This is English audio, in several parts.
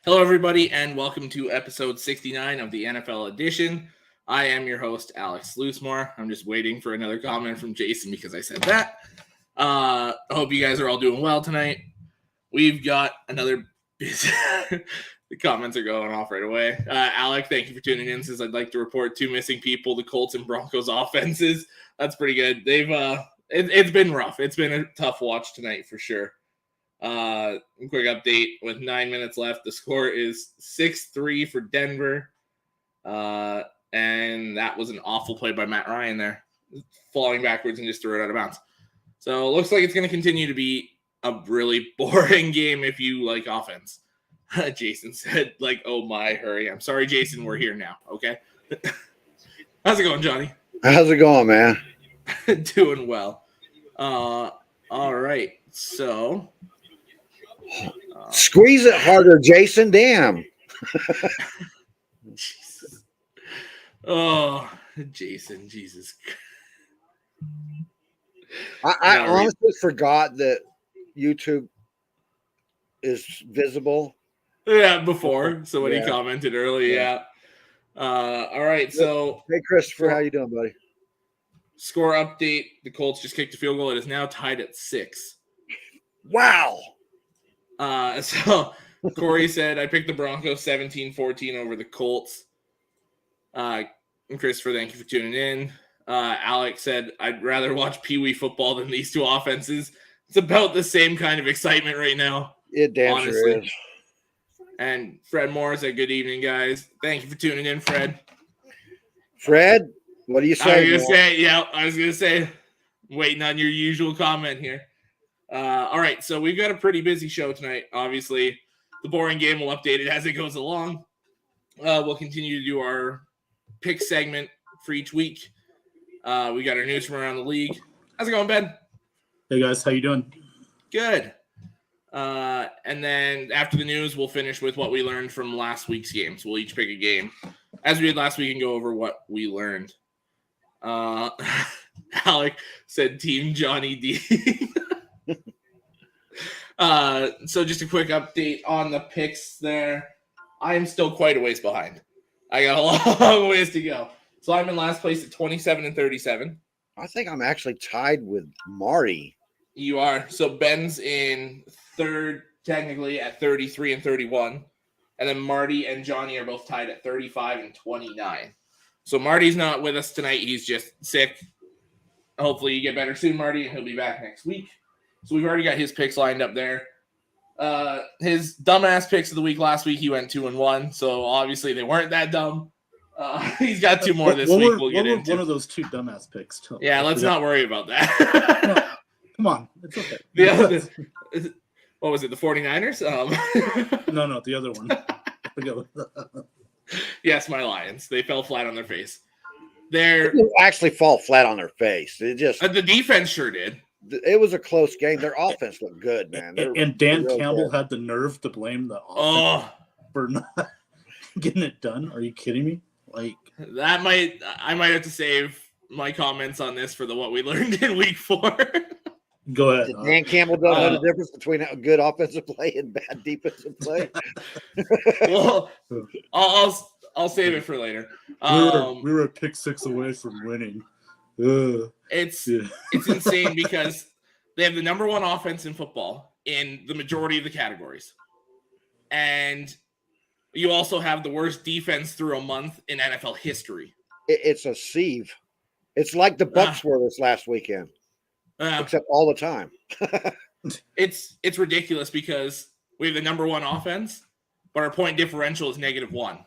Hello, everybody, and welcome to episode 69 of the NFL edition. I am your host, Alex Loosemore. I'm just waiting for another comment from Jason because I said that. I hope you guys are all doing well tonight. We've got another busy... The comments are going off right away. Alec, thank you for tuning in. Says I'd like to report two missing people, the Colts and Broncos offenses. That's pretty good. It's been rough. It's been a tough watch tonight for sure. Quick update with 9 minutes left. The score is 6-3 for Denver. And that was an awful play by Matt Ryan there, falling backwards and just threw it out of bounds. So it looks like it's going to continue to be a really boring game if you like offense. Jason said, oh my, hurry. I'm sorry, Jason, we're here now. Okay. How's it going, Johnny? How's it going, man? Doing well. All right. So squeeze it harder, Jason. Damn. Jesus. Oh, Jason, Jesus. I honestly forgot that YouTube is visible. Yeah, before. So when he commented earlier, all right. So hey, Christopher, how you doing, buddy? Score update. The Colts just kicked a field goal. It is now tied at 6. Wow. So Corey said, I picked the Broncos 17-14 over the Colts. And Christopher, thank you for tuning in. Alex said, I'd rather watch Pee Wee football than these two offenses. It's about the same kind of excitement right now. It damn sure is. And Fred Moore said, good evening, guys. Thank you for tuning in, Fred. Fred, what do you say? I was going to say, waiting on your usual comment here. All right, so we've got a pretty busy show tonight. Obviously, the boring game will update it as it goes along. We'll continue to do our pick segment for each week. We got our news from around the league. How's it going, Ben? Hey, guys. How you doing? Good. And then after the news, we'll finish with what we learned from last week's games. We'll each pick a game, as we did last week, and go over what we learned. Alec said Team Johnny D. So just a quick update on the picks there. I am still quite a ways behind. I got a long ways to go. So I'm in last place at 27-37. I think I'm actually tied with Marty. You are. So Ben's in third, technically, at 33-31. And then Marty and Johnny are both tied at 35-29. So Marty's not with us tonight. He's just sick. Hopefully you get better soon, Marty, and he'll be back next week. So we've already got his picks lined up there. His dumbass picks of the week last week, he went 2-1. So obviously they weren't that dumb. He's got two more this week. We'll get into one of those two dumbass picks. Yeah, let's not worry about that. Come on, it's okay. Yeah, what was it? The 49ers? No, the other one. Yes, my Lions. They fell flat on their face. They didn't actually fall flat on their face. It just the defense sure did. It was a close game. Their offense looked good, man. And Dan Campbell had the nerve to blame the offense for not getting it done. Are you kidding me? I might have to save my comments on this for what we learned in week 4. Go ahead. Dan Campbell doesn't know the difference between a good offensive play and bad defensive play. Well, I'll save it for later. We were a pick 6 away from winning. It's insane because they have the number 1 offense in football in the majority of the categories. And you also have the worst defense through a month in NFL history. It's a sieve. It's like the Bucs were this last weekend, except all the time. It's ridiculous because we have the number 1 offense, but our point differential is -1.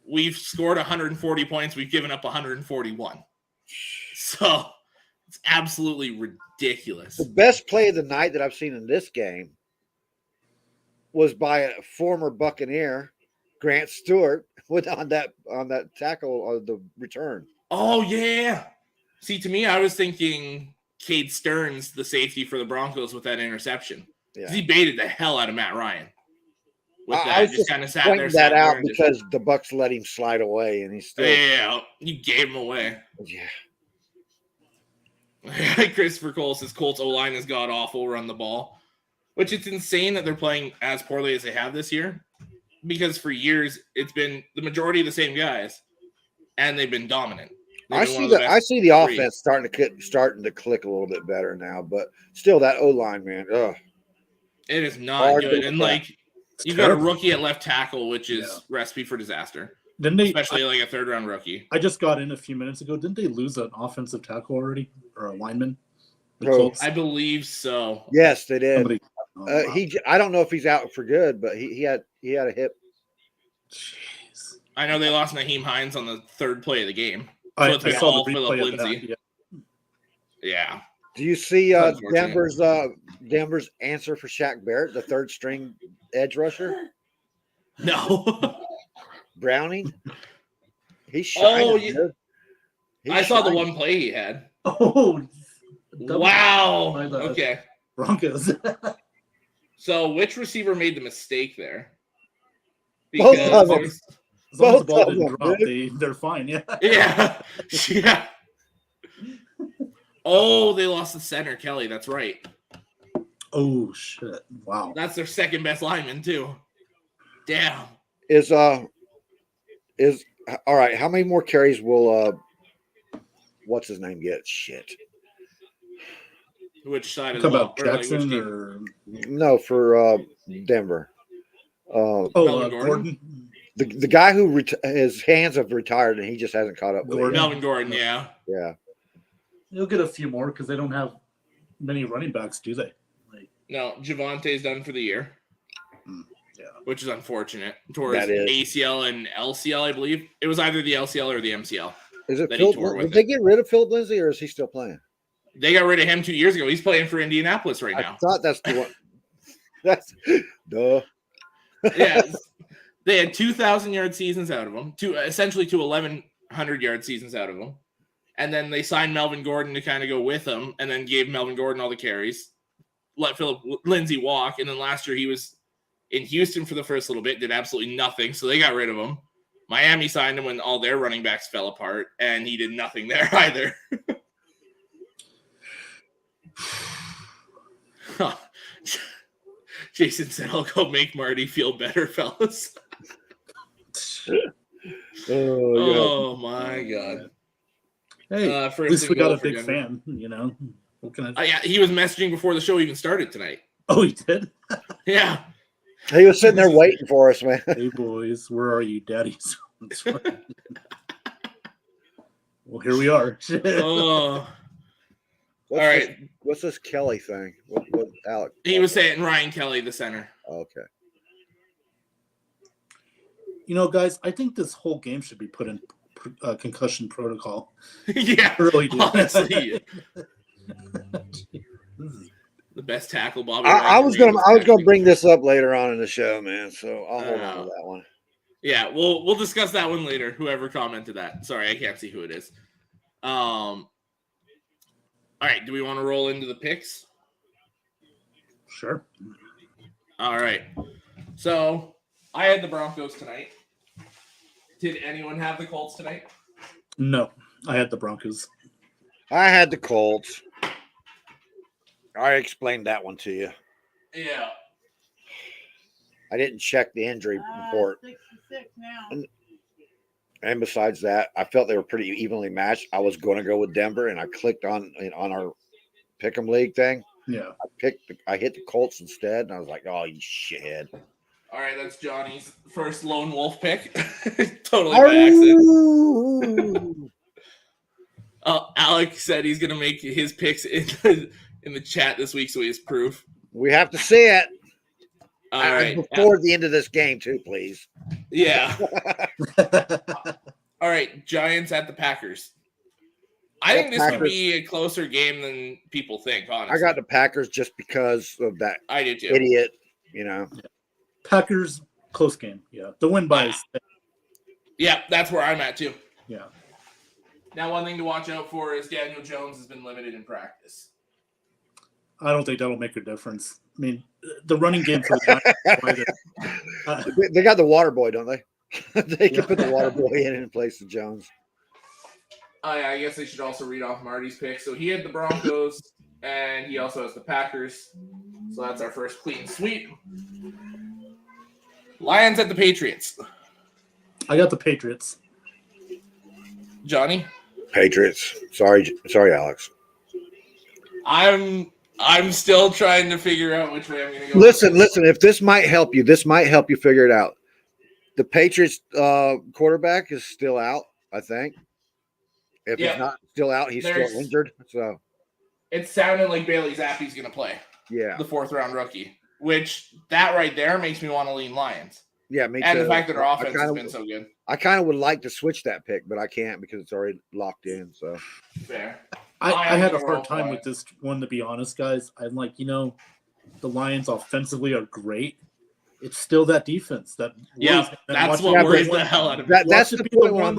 We've scored 140 points. We've given up 141. So it's absolutely ridiculous. The best play of the night that I've seen in this game was by a former Buccaneer, Grant Stewart, on that tackle of the return. Oh, yeah. See, to me, I was thinking Cade Stearns, the safety for the Broncos, with that interception. Yeah. He baited the hell out of Matt Ryan. I was just kind of pointing that out because the Bucs let him slide away, and he still. Yeah, you gave him away. Yeah. Christopher Cole says Colts O-line is god awful. Run the ball. Which it's insane that they're playing as poorly as they have this year, because for years it's been the majority of the same guys, and they've been dominant. I see the offense starting to click a little bit better now, but still that O-line, man. Ugh. It is not good. And you've got a rookie at left tackle, which is recipe for disaster. Especially like a third-round rookie. I just got in a few minutes ago. Didn't they lose an offensive tackle already, or a lineman? I believe so. Yes, they did. I don't know if he's out for good, but he had a hip. Jeez. I know they lost Naheem Hines on the third play of the game. So I saw the replay of Lindsay. Yeah. Do you see Denver's answer for Shaq Barrett, the third string edge rusher? No. Browning. He's shining. Oh, yeah. I saw the one play he had. Oh, wow. Okay. Broncos. So, which receiver made the mistake there? Both of them. As long as the ball didn't drop, they're fine. Yeah. Yeah. Yeah. Oh, they lost the center, Kelly. That's right. Oh shit! Wow. That's their second best lineman too. Damn. Is all right? How many more carries will what's his name get? Shit. Which side of the ball? Jackson or no for Denver? Gordon. The guy who his hands have retired and he just hasn't caught up with Melvin Gordon. Yeah. They'll get a few more because they don't have many running backs, do they? No, Javante's done for the year. Yeah. Which is unfortunate. Towards ACL and LCL, I believe. It was either the LCL or the MCL. Is it Philip? Did they get rid of Philip Lindsay or is he still playing? They got rid of him 2 years ago. He's playing for Indianapolis right now. I thought that's the one. That's duh. Yeah. They had 2,000-yard seasons out of him, essentially 1,100-yard seasons out of him. And then they signed Melvin Gordon to kind of go with him and then gave Melvin Gordon all the carries, let Philip Lindsay walk. And then last year he was in Houston for the first little bit, did absolutely nothing. So they got rid of him. Miami signed him when all their running backs fell apart, and he did nothing there either. Jason said, I'll go make Marty feel better, fellas. Oh, my God. Hey, at least we got a big fan, you know. What can I... yeah, he was messaging before the show even started tonight. Oh, he did? Yeah. He was sitting there waiting for us, man. Hey, boys, where are you, daddies? Well, here we are. All right. What's this Kelly thing? What Alex? He was saying Ryan Kelly, the center. Okay. You know, guys, I think this whole game should be put in concussion protocol. Yeah, really. Honestly. The best tackle, Bobby. I was gonna bring this up later on in the show, man. So I'll hold on to that one. Yeah, we'll discuss that one later. Whoever commented that. Sorry, I can't see who it is. All right, do we want to roll into the picks? Sure. All right. So I had the Broncos tonight. Did anyone have the Colts tonight? No, I had the Broncos. I had the Colts. I explained that one to you. Yeah. I didn't check the injury report. 66 now. And besides that, I felt they were pretty evenly matched. I was going to go with Denver, and I clicked on our Pick'em League thing. Yeah. I hit the Colts instead, and I was like, oh, you shithead. All right, that's Johnny's first lone wolf pick. Totally by accident. Alex said he's going to make his picks in the chat this week, so he has proof. We have to see it. All right. Before the end of this game, too, please. Yeah. All right, Giants at the Packers. I think this could be a closer game than people think, honestly. I got the Packers just because of that I do too. Idiot, you know. Yeah. Packers, close game. Yeah. The win by Yeah, that's where I'm at, too. Yeah. Now, one thing to watch out for is Daniel Jones has been limited in practice. I don't think that'll make a difference. I mean, the running game for the they got the water boy, don't they? They can put the water boy in place of Jones. I guess they should also read off Marty's pick. So he had the Broncos. And he also has the Packers. So that's our first clean sweep. Lions at the Patriots. I got the Patriots. Johnny? Patriots. Sorry, Alex. I'm still trying to figure out which way I'm going to go. Listen. If this might help you figure it out. The Patriots quarterback is still out, I think. If he's not still out, he's still injured. So it sounded like Bailey Zappi's going to play. Yeah, the 4th-round rookie, which that right there makes me want to lean Lions. Yeah, me too. And the fact that our offense has been so good. I kind of would like to switch that pick, but I can't because it's already locked in. So fair. I had a hard time with this one, to be honest, guys. I'm like, the Lions offensively are great. It's still that defense that that's what worries the hell out of me. That's the point where I'm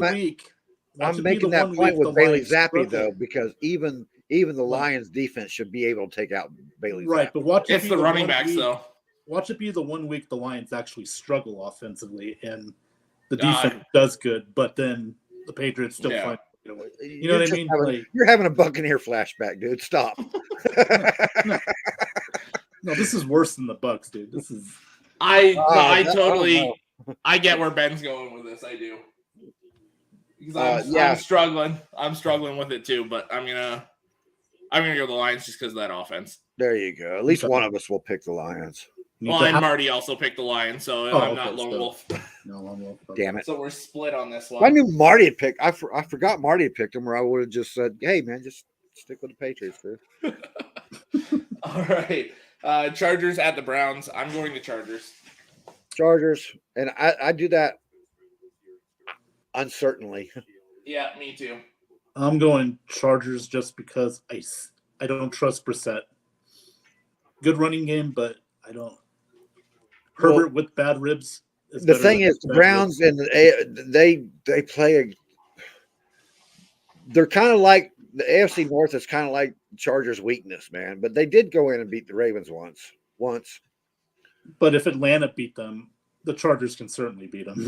making that point with Bailey Zappi, though, because even the Lions defense should be able to take out Bailey Zappi. Right, but watch it's the running backs, though. Watch it be the 1 week the Lions actually struggle offensively and the defense does good, but then the Patriots still find it away. You know what I mean? You're having a Buccaneer flashback, dude. Stop. No, this is worse than the Bucs, dude. This is. I get where Ben's going with this. I do. Because I'm struggling. I'm struggling with it too, but I'm gonna go the Lions just because of that offense. There you go. At least one of us will pick the Lions. Well, and Marty also picked the Lions, so I'm not lone wolf. No, lone wolf. Damn it. So we're split on this one. I knew Marty had picked. I forgot Marty had picked him, where I would have just said, "Hey, man, just stick with the Patriots, dude." All right. Chargers at the Browns. I'm going to Chargers. Chargers, and I do that uncertainly. Yeah, me too. I'm going Chargers just because I don't trust Brissett. Good running game, but I don't. Herbert with bad ribs. The thing is, the Browns and they play they're kind of like the AFC North is kind of like Chargers' weakness, man. But they did go in and beat the Ravens once. But if Atlanta beat them, the Chargers can certainly beat them.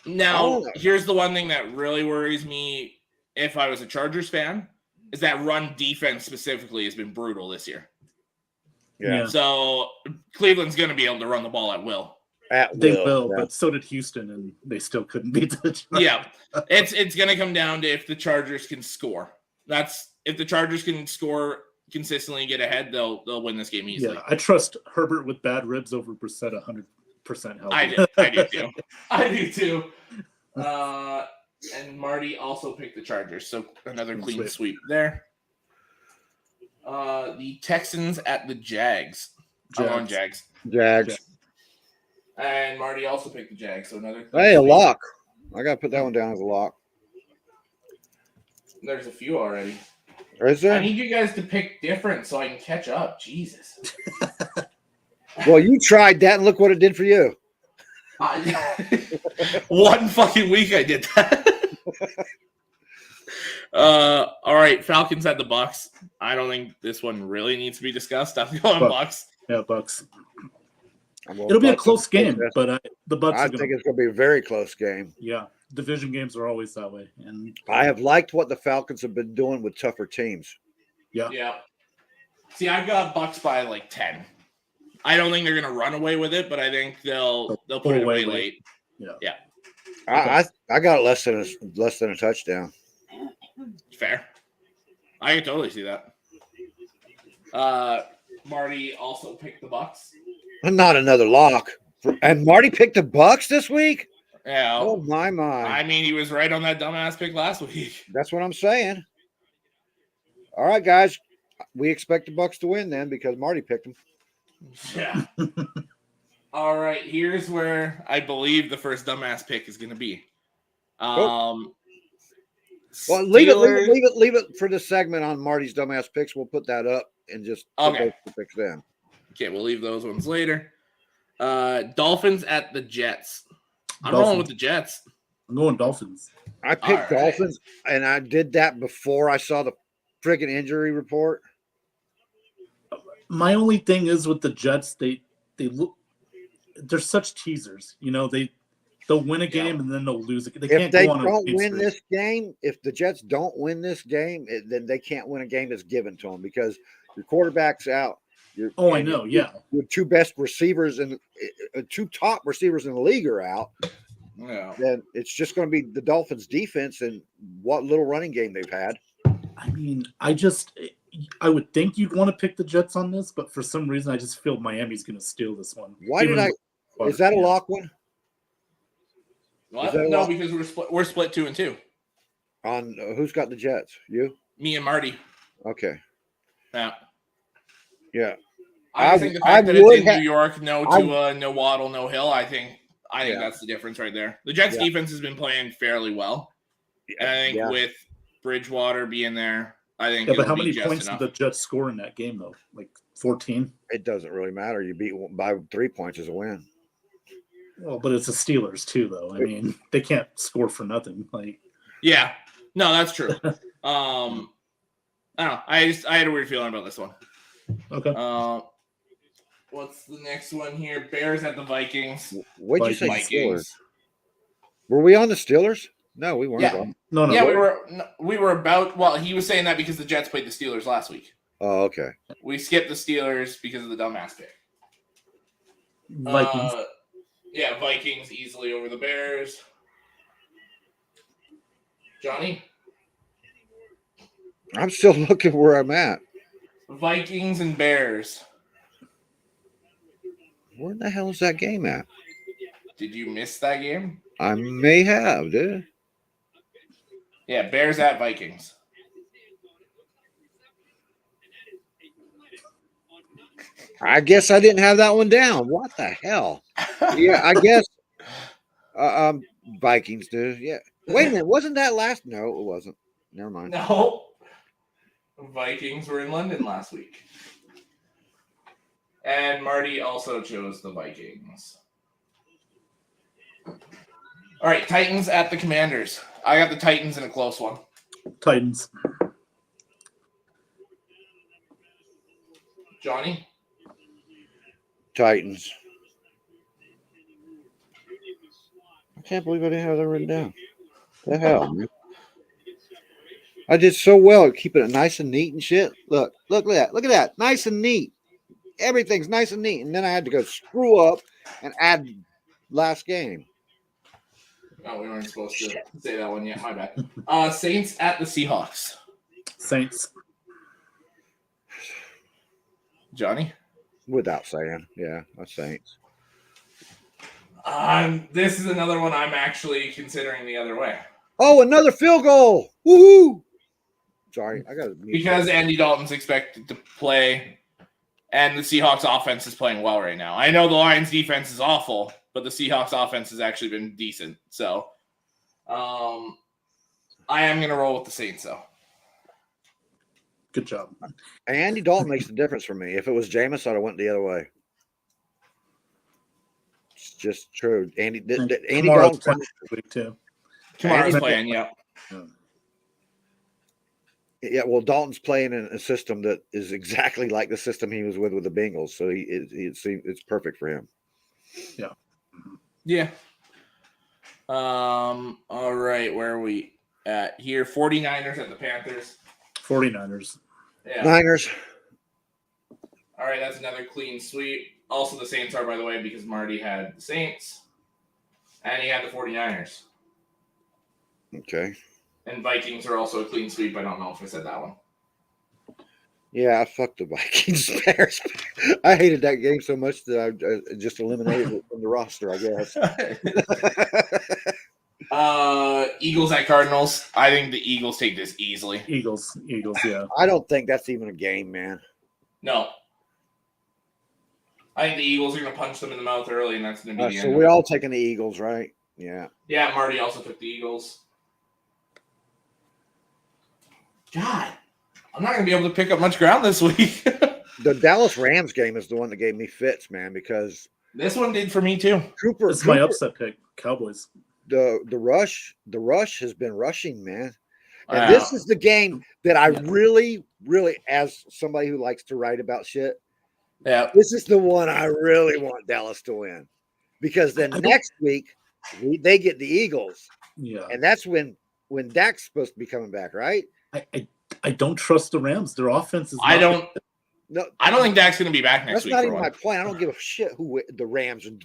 Now, here's the one thing that really worries me if I was a Chargers fan, is that run defense specifically has been brutal this year. Yeah. So Cleveland's going to be able to run the ball at will. They will, but so did Houston, and they still couldn't beat the Chargers. Yeah. It's going to come down to if the Chargers can score. If the Chargers can score consistently and get ahead, they'll win this game easily. Yeah, I trust Herbert with bad ribs over Brissett 100% healthy. I do too. I do too. And Marty also picked the Chargers, so another clean sweep there. The Texans at the Jags. I'm on Jags. And Marty also picked the Jags, so another. Hey, a lock. I got to put that one down as a lock. There's a few already. Is there? I need you guys to pick different so I can catch up. Jesus. Well, you tried that, and look what it did for you. One fucking week I did that. All right, Falcons at the Bucs. I don't think this one really needs to be discussed. I'm going Bucs. Yeah, Bucs. It'll be a close game, but the Bucs. I think it's going to be a very close game. Yeah, division games are always that way, and I have liked what the Falcons have been doing with tougher teams. Yeah. See, I've got Bucs by like 10. I don't think they're going to run away with it, but I think they'll put it away late. Yeah. I got less than a touchdown. Fair. I can totally see that. Marty also picked the Bucs. Not another lock. And Marty picked the Bucs this week? Yeah. Oh, my. I mean, he was right on that dumbass pick last week. That's what I'm saying. All right, guys. We expect the Bucs to win then because Marty picked them. Yeah. All right. Here's where I believe the first dumbass pick is going to be. Well, leave it for the segment on Marty's dumbass picks. We'll put that up and just put those picks in. Okay, we'll leave those ones later. Dolphins at the Jets. I'm rolling with the Jets. I'm going Dolphins. I picked Dolphins, and I did that before I saw the freaking injury report. My only thing is with the Jets, they look, they're such teasers. You know, They'll win a game and then they'll lose it. If they don't win this game, if the Jets don't win this game, then they can't win a game that's given to them because your quarterback's out. I know, yeah. Your two best receivers and two top receivers in the league are out. Yeah. Then it's just going to be the Dolphins' defense and what little running game they've had. I mean, I would think you'd want to pick the Jets on this, but for some reason, I just feel Miami's going to steal this one. Is that a lock one? What? No, because we're split 2-2. On who's got the Jets? You? Me and Marty. Okay. Yeah. Yeah. I think the fact that it's in New York, no Tua, no Waddle, no Hill, I think that's the difference right there. The Jets defense has been playing fairly well. And I think with Bridgewater being there, I think. Yeah, but how many points did the Jets score in that game, though? Like 14? It doesn't really matter. You beat by 3 points is a win. Well, but it's the Steelers too, though. I mean, they can't score for nothing. Yeah, no, that's true. I don't know. I had a weird feeling about this one. Okay. What's the next one here? Bears at the Vikings. What'd you say, Steelers? Were we on the Steelers? No, we weren't. Yeah. No. Yeah, we were about. Well, he was saying that because the Jets played the Steelers last week. Oh, okay. We skipped the Steelers because of the dumbass pick. Vikings. Yeah, Vikings easily over the Bears. Johnny? I'm still looking where I'm at. Vikings and Bears. Where the hell is that game at? Did you miss that game? I may have, dude. Yeah, Bears at Vikings. I guess I didn't have that one down. What the hell? Yeah, I guess Vikings, dude. Yeah. Wait a minute. Wasn't that last? No, it wasn't. Never mind. No. Vikings were in London last week. And Marty also chose the Vikings. All right, Titans at the Commanders. I got the Titans in a close one. Titans. Johnny? Titans. I can't believe I didn't have that written down. The hell, man. I did so well at keeping it nice and neat and shit. Look at that. Look at that. Nice and neat. Everything's nice and neat. And then I had to go screw up and add last game. Oh, we weren't supposed to say that one yet. My bad. Saints at the Seahawks. Saints. Johnny? Without saying. Yeah, that's Saints. This is another one I'm actually considering the other way. Oh, another field goal. Woohoo! Sorry, I got to mute. Because Andy Dalton's expected to play, and the Seahawks offense is playing well right now. I know the Lions defense is awful, but the Seahawks offense has actually been decent. So I am going to roll with the Saints, though. Good job. Andy Dalton makes the difference for me. If it was Jameis, I'd have went the other way. It's just true. Andy Dalton too. Kamara's playing, yeah. Yeah, well, Dalton's playing in a system that is exactly like the system he was with the Bengals, so it's perfect for him. Yeah. Yeah. All right, where are we at here? 49ers at the Panthers. 49ers. Yeah. Niners. All right, that's another clean sweep. Also, the Saints are, by the way, because Marty had the Saints, and he had the 49ers. Okay. And Vikings are also a clean sweep. I don't know if I said that one. Yeah, I fucked the Vikings. Bears. I hated that game so much that I just eliminated it from the roster, I guess. Eagles at Cardinals. I think the Eagles take this easily. Eagles, yeah. I don't think that's even a game, man. No. I think the Eagles are going to punch them in the mouth early, and that's going to be the end. So we're all taking the Eagles, right? Yeah. Yeah, Marty also took the Eagles. God, I'm not going to be able to pick up much ground this week. The Dallas Rams game is the one that gave me fits, man, because this one did for me too. It's my upset pick, Cowboys. The rush has been rushing, man. And this is the game that I really, as somebody who likes to write about shit, this is the one I really want Dallas to win. Because then next week They get the Eagles, Yeah. and that's when Dak's supposed to be coming back, right? I don't trust the Rams. Their offense is. I don't think Dak's going to be back next That's week. not even my point. I don't give a shit who the Rams and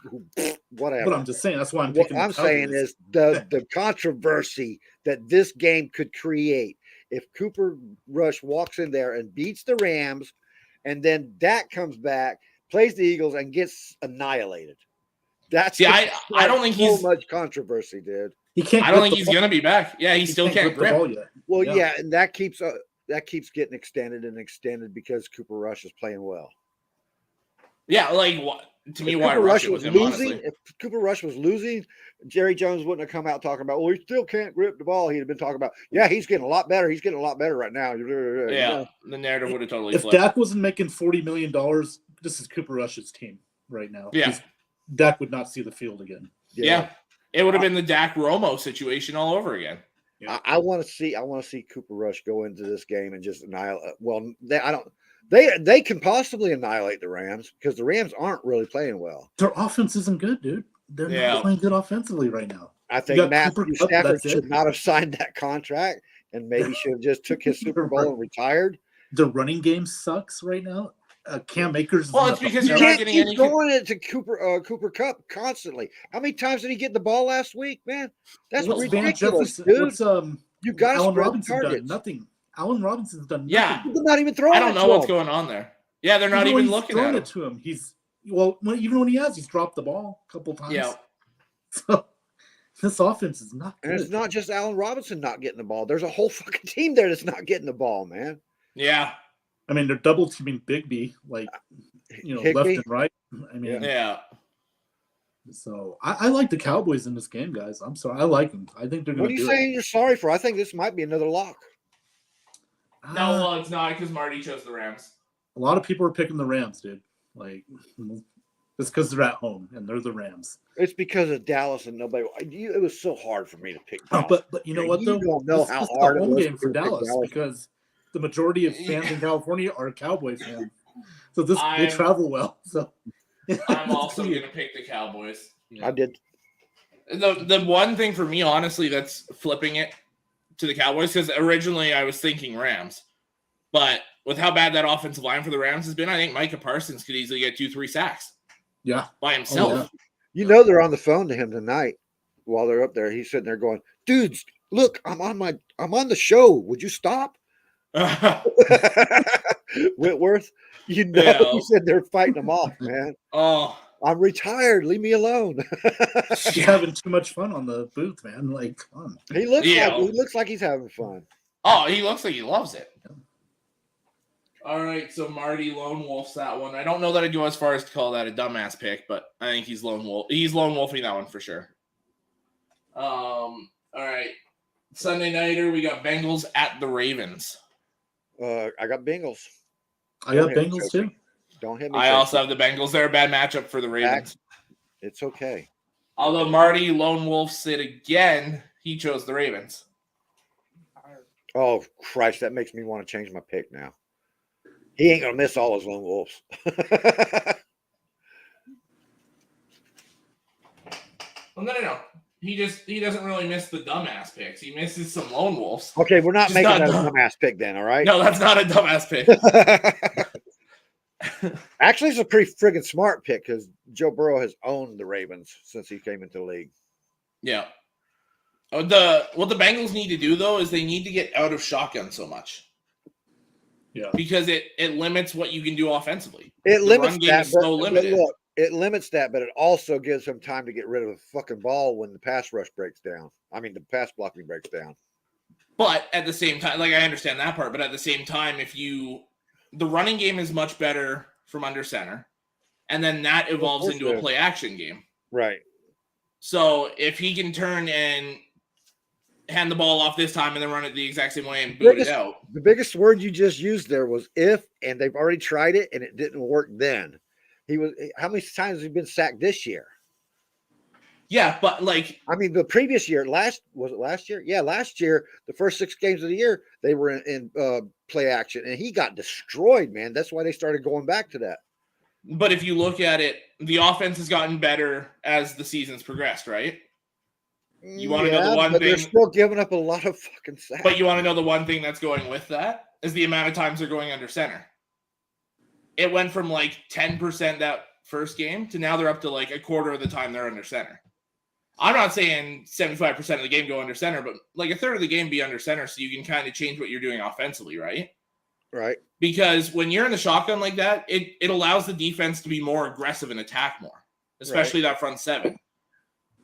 whatever. But I'm just saying that's why I'm What picking. I'm saying is the controversy that this game could create if Cooper Rush walks in there and beats the Rams, and then Dak comes back, plays the Eagles, and gets annihilated. That's I don't think so he's much controversy, dude. he can't. I don't think he's going to be back. Yeah, he still can't grip the ball yet. Well, Yeah. yeah, and that keeps getting extended because Cooper Rush is playing well. Yeah, like to me, If why Cooper rush Rush it with was him? losing, Honestly, if Cooper Rush was losing, Jerry Jones wouldn't have come out talking about, well, he still can't grip the ball. He'd have been talking about, yeah, he's getting a lot better. He's getting a lot better right now. yeah, the narrative would have totally If flipped. Dak wasn't making $40 million, this is Cooper Rush's team right now. Yeah. Dak would not see the field again. Yeah, it would have been the Dak Romo situation all over again. Yeah. I want to see Cooper Rush go into this game and just annihilate. Well, they can possibly annihilate the Rams because the Rams aren't really playing well. Their offense isn't good, dude. They're not playing good offensively right now. I think Matthew Cooper Kupp, Stafford that's should it. not have signed that contract and maybe should have just took his Super Bowl and retired. The running game sucks right now. Cam Akers. Well, it's because You you're not can't getting keep any. throwing it to Cooper Kupp constantly. How many times did he get the ball last week, man? That's What's Van ridiculous, Jefferson? dude. You got to Allen spread Robinson targets. done nothing. Allen Robinson's done nothing. Yeah. They're not even throwing. I don't know what's going on there. Yeah, they're not even looking at it to him. He's even when he has, he's dropped the ball a couple times. Yeah. So this offense is not good. And it's not just Allen Robinson not getting the ball. There's a whole fucking team there that's not getting the ball, man. Yeah. I mean, they're double teaming Bigby, like Higbee? left and right. I mean, Yeah. So I like the Cowboys in this game, guys. I'm sorry, I like them. I think they're going What to are do you saying you're sorry for? I think this might be another lock. No, well, it's not because Marty chose the Rams. A lot of people are picking the Rams, dude. Like, it's because they're at home and they're the Rams. It's because of Dallas and nobody. It was so hard for me to pick Dallas. But you know what, though? You don't know This how is the hard it home was game for Dallas because the majority of fans in California are Cowboys fans. So they travel well. So I'm also going to pick the Cowboys. I did. The one thing for me, honestly, that's flipping it to the Cowboys, because originally I was thinking Rams. But with how bad that offensive line for the Rams has been, I think Micah Parsons could easily get 2-3 sacks. Yeah. By himself. Oh, yeah. You know they're on the phone to him tonight while they're up there. He's sitting there going, dudes, look, I'm on the show. Would you stop? Whitworth, he said they're fighting him off, man. Oh, I'm retired. Leave me alone. He's having too much fun on the booth, man. Like, come on. He looks like he's having fun. Oh, he looks like he loves it. All right, so Marty lone wolfs that one. I don't know that I'd go as far as to call that a dumbass pick, but I think he's lone wolf. He's lone wolfing that one for sure. All right, Sunday nighter we got Bengals at the Ravens. I got Bengals. I got Bengals too. Don't hit me. I also have the Bengals. They're a bad matchup for the Ravens. It's okay. Although Marty lone wolfs it again, he chose the Ravens. Oh Christ, that makes me want to change my pick now. He ain't gonna miss all his lone wolves. Well, no. He doesn't really miss the dumbass picks. He misses some lone wolves. Okay, we're not Just making not that a dumb. dumbass pick then, all right? No, that's not a dumbass pick. Actually, it's a pretty friggin' smart pick because Joe Burrow has owned the Ravens since he came into the league. Yeah. What the Bengals need to do though is they need to get out of shotgun so much. Yeah. Because it limits what you can do offensively. It The limits run game that, is so limited. look, it limits that, but it also gives him time to get rid of the fucking ball when the pass rush breaks down. I mean, the pass blocking breaks down. But at the same time, like I understand that part, but at the same time, the running game is much better from under center, and then that evolves into a play action game. Right. So if he can turn and hand the ball off this time and then run it the exact same way and boot it out. The biggest word you just used there was if, and they've already tried it and it didn't work then. How many times has he been sacked this year? Yeah, but I mean, the previous year, was it last year? Yeah, last year, the first 6 games of the year, they were in play action and he got destroyed, man. That's why they started going back to that. But if you look at it, the offense has gotten better as the season's progressed, right? You want to know the one but thing? they're still giving up a lot of fucking sacks. But you want to know the one thing that's going with that is the amount of times they're going under center. It went from like 10% that first game to now they're up to like a quarter of the time they're under center. I'm not saying 75% of the game go under center, but like a third of the game be under center so you can kind of change what you're doing offensively, right? Right. Because when you're in the shotgun like that, it allows the defense to be more aggressive and attack more, especially that front seven.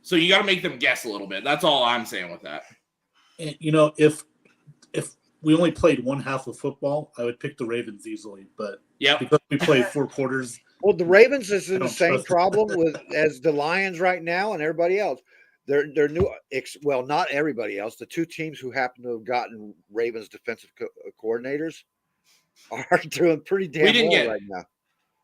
So you got to make them guess a little bit. That's all I'm saying with that. And, if we only played one half of football, I would pick the Ravens easily. But because we played 4 quarters. Well, the Ravens is in the same problem as the Lions right now and everybody else. They're new. Well, not everybody else. The 2 teams who happen to have gotten Ravens defensive coordinators are doing pretty damn well right now.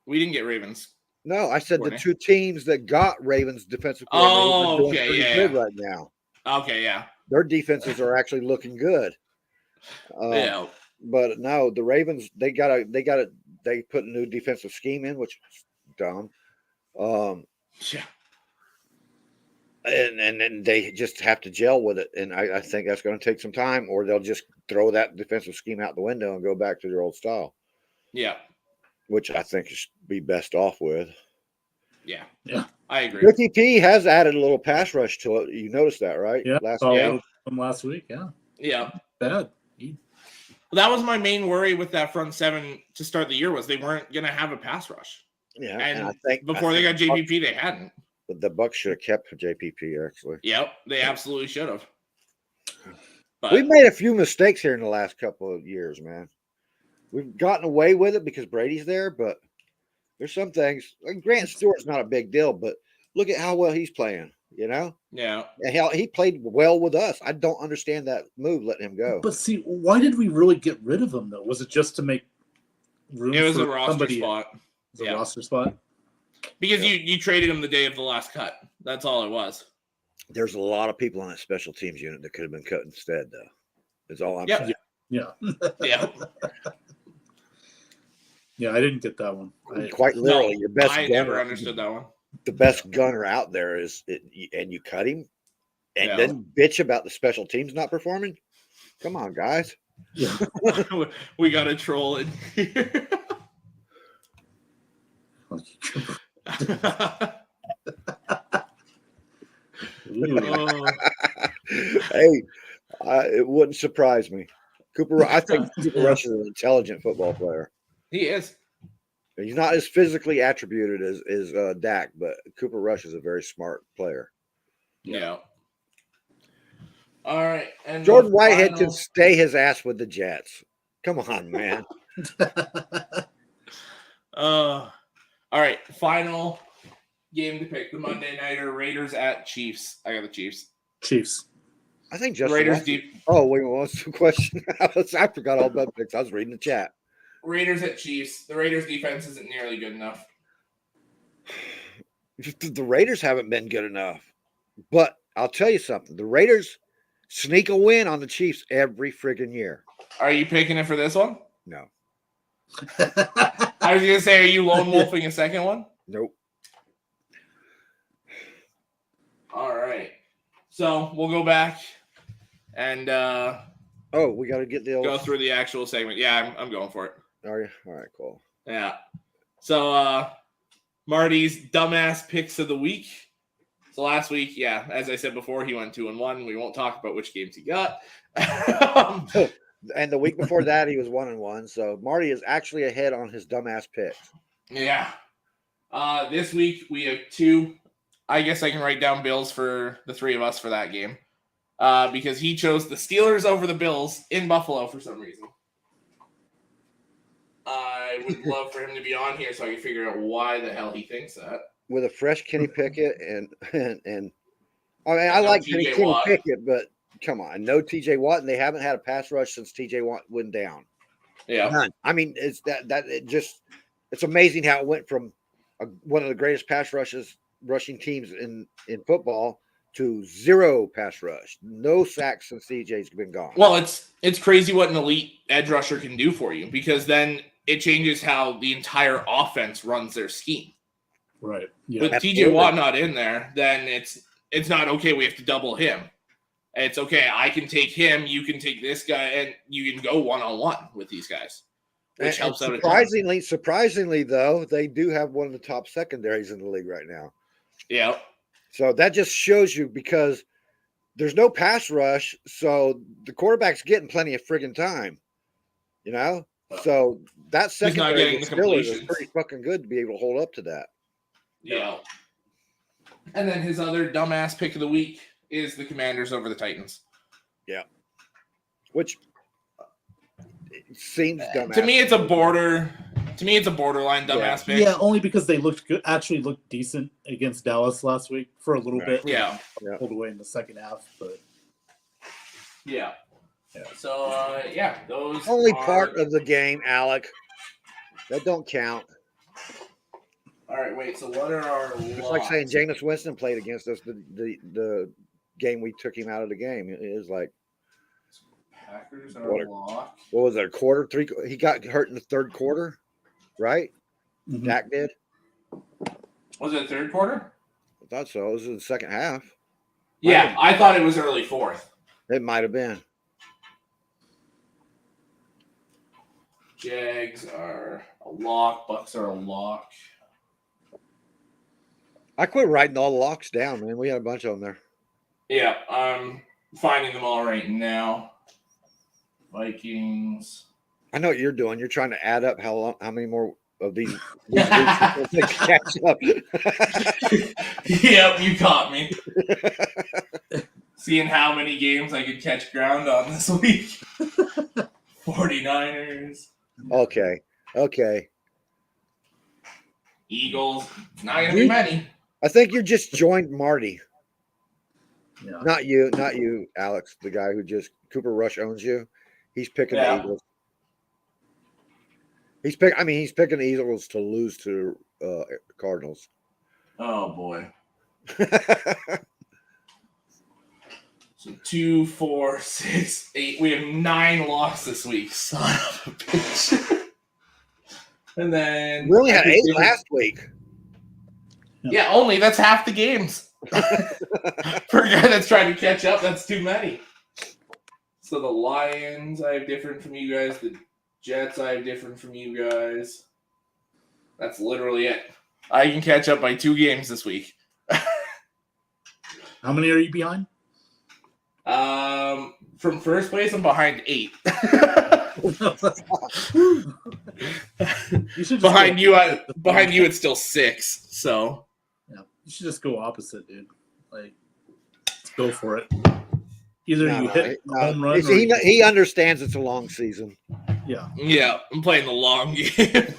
We didn't get Ravens. No, I said the 2 teams that got Ravens defensive coordinators are doing pretty good right now. Okay, yeah. Their defenses are actually looking good. But no, the Ravens they put a new defensive scheme in, which is dumb. And they just have to gel with it, and I think that's going to take some time, or they'll just throw that defensive scheme out the window and go back to their old style. Yeah, which I think should be best off with. Yeah, I agree. Ricky P has added a little pass rush to it. You noticed that, right? Yeah, from last week. Yeah. Bad. That was my main worry with that front seven to start the year was they weren't going to have a pass rush. Yeah, and I think before they got JPP, they hadn't. But the Bucs should have kept JPP, actually. Yep, they absolutely should have. But we've made a few mistakes here in the last couple of years, man. We've gotten away with it because Brady's there, but there's some things. Like Grant Stewart's not a big deal, but look at how well he's playing, Yeah. And how he played well with us. I don't understand that move, letting him go. But see, why did we really get rid of him, though? Was it just to make room for It was a roster spot. It was a roster spot? Because you traded him the day of the last cut. That's all it was. There's a lot of people on that special teams unit that could have been cut instead, though. Is all I'm saying. Yeah. Yeah, I didn't get that one. Quite literally, your best I never understood that one. The best gunner out there and you cut him and then bitch about the special teams not performing? Come on, guys. Yeah. We got a troll in here. Hey, it wouldn't surprise me. I think Cooper Rush is an intelligent football player. He is. He's not as physically attributed as Dak, but Cooper Rush is a very smart player. Yeah. All right. And Jordan Whitehead can stay his ass with the Jets. Come on, man. All right. Final game to pick. The Monday Nighter, Raiders at Chiefs. I got the Chiefs. I think just Raiders Oh, wait, what's the question? I forgot all about picks. I was reading the chat. Raiders at Chiefs. The Raiders defense isn't nearly good enough. The Raiders haven't been good enough. But I'll tell you something. The Raiders sneak a win on the Chiefs every friggin' year. Are you picking it for this one? No. I was going to say, are you lone wolfing a second one? Nope. All right. So we'll go back and we got to get the go through the actual segment. Yeah, I'm going for it. Are you? All right, cool. Yeah. So Marty's dumbass picks of the week. So last week, as I said before, he went 2-1. We won't talk about which games he got. And the week before that, he was 1-1. So Marty is actually ahead on his dumbass picks. Yeah. This week we have 2. I guess I can write down Bills for the 3 of us for that game. Because he chose the Steelers over the Bills in Buffalo for some reason. I would love for him to be on here so I can figure out why the hell he thinks that. With a fresh Kenny Pickett and I mean, I like Kenny Pickett, but come on, no TJ Watt, and they haven't had a pass rush since TJ Watt went down. Yeah, none. I mean, it's it's amazing how it went from one of the greatest rushing teams in football to 0 pass rush, no sacks since TJ's been gone. Well, it's crazy what an elite edge rusher can do for you because then it changes how the entire offense runs their scheme. Right. Yeah. With TJ Watt not in there, then it's It's not okay. We have to double him. It's okay. I can take him. You can take this guy, and you can go 1-on-1 with these guys, which helps out. Surprisingly, though, they do have one of the top secondaries in the league right now. Yeah. So that just shows you, because there's no pass rush, so the quarterback's getting plenty of friggin' time. You know, so that secondary is pretty fucking good to be able to hold up to that. Yeah. And then his other dumbass pick of the week is the Commanders over the Titans. Yeah. Which seems dumbass. To me, it's a borderline dumbass pick. Yeah, only because they looked good, actually looked decent against Dallas last week for a little bit. Yeah. Pulled away in the second half, but yeah. So those only part of the game, Alec. That don't count. All right, wait. So what are our? It's like saying Jameis Winston played against us the game we took him out of the game. It is like Packers are locked. What was it? A quarter? Three? He got hurt in the third quarter, right? Mm-hmm. Dak did. Was it the third quarter? I thought so. It was in the second half. Yeah, I thought it was early fourth. It might have been. Jags are a lock. Bucs are a lock. I quit writing all the locks down, man. We had a bunch of them there. Yeah, I'm finding them all right now. Vikings. I know what you're doing. You're trying to add up how many more of these catch up. Yep, you caught me. Seeing how many games I could catch ground on this week. 49ers. Okay. Eagles. Not going to be many. I think you just joined Marty. Yeah. Not you, Alex, the guy who just Cooper Rush owns you. He's picking the Eagles. He's picking the Eagles to lose to Cardinals. Oh boy. So 2, 4, 6, 8. We have 9 locks this week. Son of a bitch. And then we only had 8 last week. Yeah, only that's half the games. For a guy that's trying to catch up, that's too many. So the Lions, I have different from you guys. The Jets, I have different from you guys. That's literally it. I can catch up by 2 games this week. How many are you behind? From first place, I'm behind 8. Behind you, it's still 6. So yeah, you should just go opposite, dude. Like, let's go for it. Either you hit a home run. He understands it's a long season. Yeah, I'm playing the long game.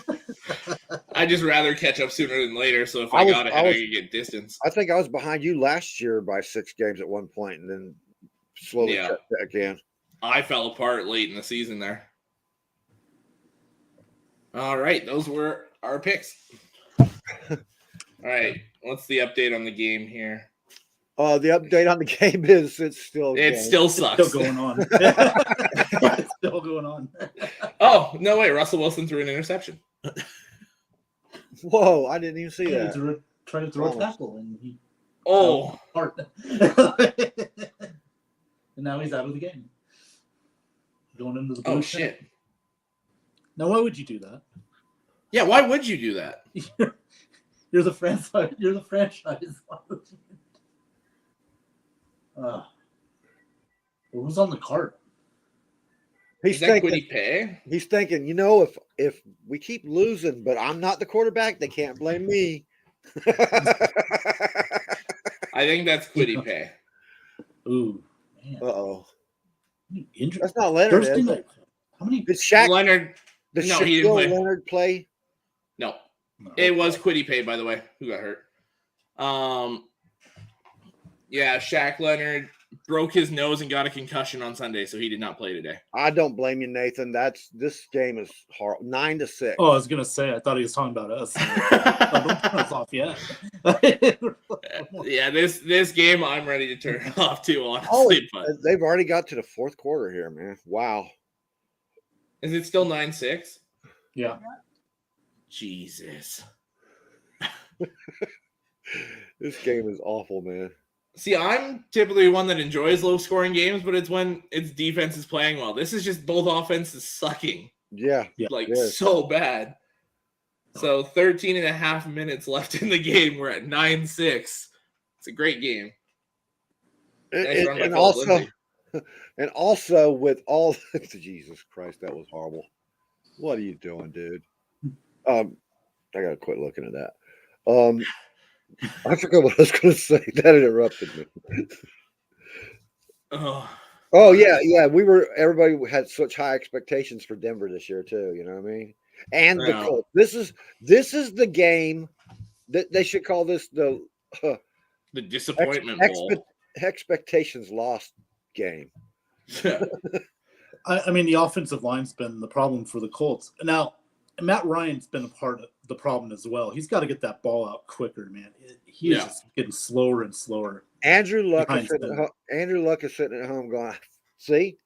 I just rather catch up sooner than later. So if I got ahead, I could get distance. I think I was behind you last year by 6 games at one point, and then slowly cut back in. I fell apart late in the season there. All right, those were our picks. All right, what's the update on the game here? The update on the game is it still sucks. It's still going on. It's still going on. Oh, no way. Russell Wilson threw an interception. Whoa, I didn't even see that. Trying to throw a tackle, and he apart. And now he's out of the game. Going into the blue shit. Now, why would you do that? Yeah, why would you do that? You're the franchise. You're the franchise. Who's on the card? He's thinking, if we keep losing, but I'm not the quarterback, they can't blame me. I think that's Quiddy pay. Ooh, man. Uh-oh. Injured. That's not Leonard. Thursday night. How many? Did Shaq Leonard? Did Leonard play? No. It was Quiddy pay, by the way, who got hurt. Yeah, Shaq Leonard broke his nose and got a concussion on Sunday, so he did not play today. I don't blame you, Nathan. This game is horrible. 9-6. Oh, I was gonna say. I thought he was talking about us. Don't turn us off yet. Yeah, this game I'm ready to turn off too. Honestly, but they've already got to the fourth quarter here, man. Wow. Is it still 9-6? Yeah. Jesus. This game is awful, man. See, I'm typically one that enjoys low-scoring games, but it's when its defense is playing well. This is just both offenses sucking. Yeah. Like, yes. so bad. So 13 and a half minutes left in the game. We're at 9-6. It's a great game. Nice run by Philip Lindsay. And also with all Jesus Christ, that was horrible. What are you doing, dude? I gotta quit looking at that. I forgot what I was gonna say. That interrupted me. Oh yeah. Everybody had such high expectations for Denver this year too, you know what I mean? And the Colts. This is the game that they should call this the disappointment bowl. Expectations lost game. I mean, the offensive line's been the problem for the Colts. Now, Matt Ryan's been a part of the problem as well. He's got to get that ball out quicker, man. He is just getting slower and slower. Andrew Luck is sitting at home going, see,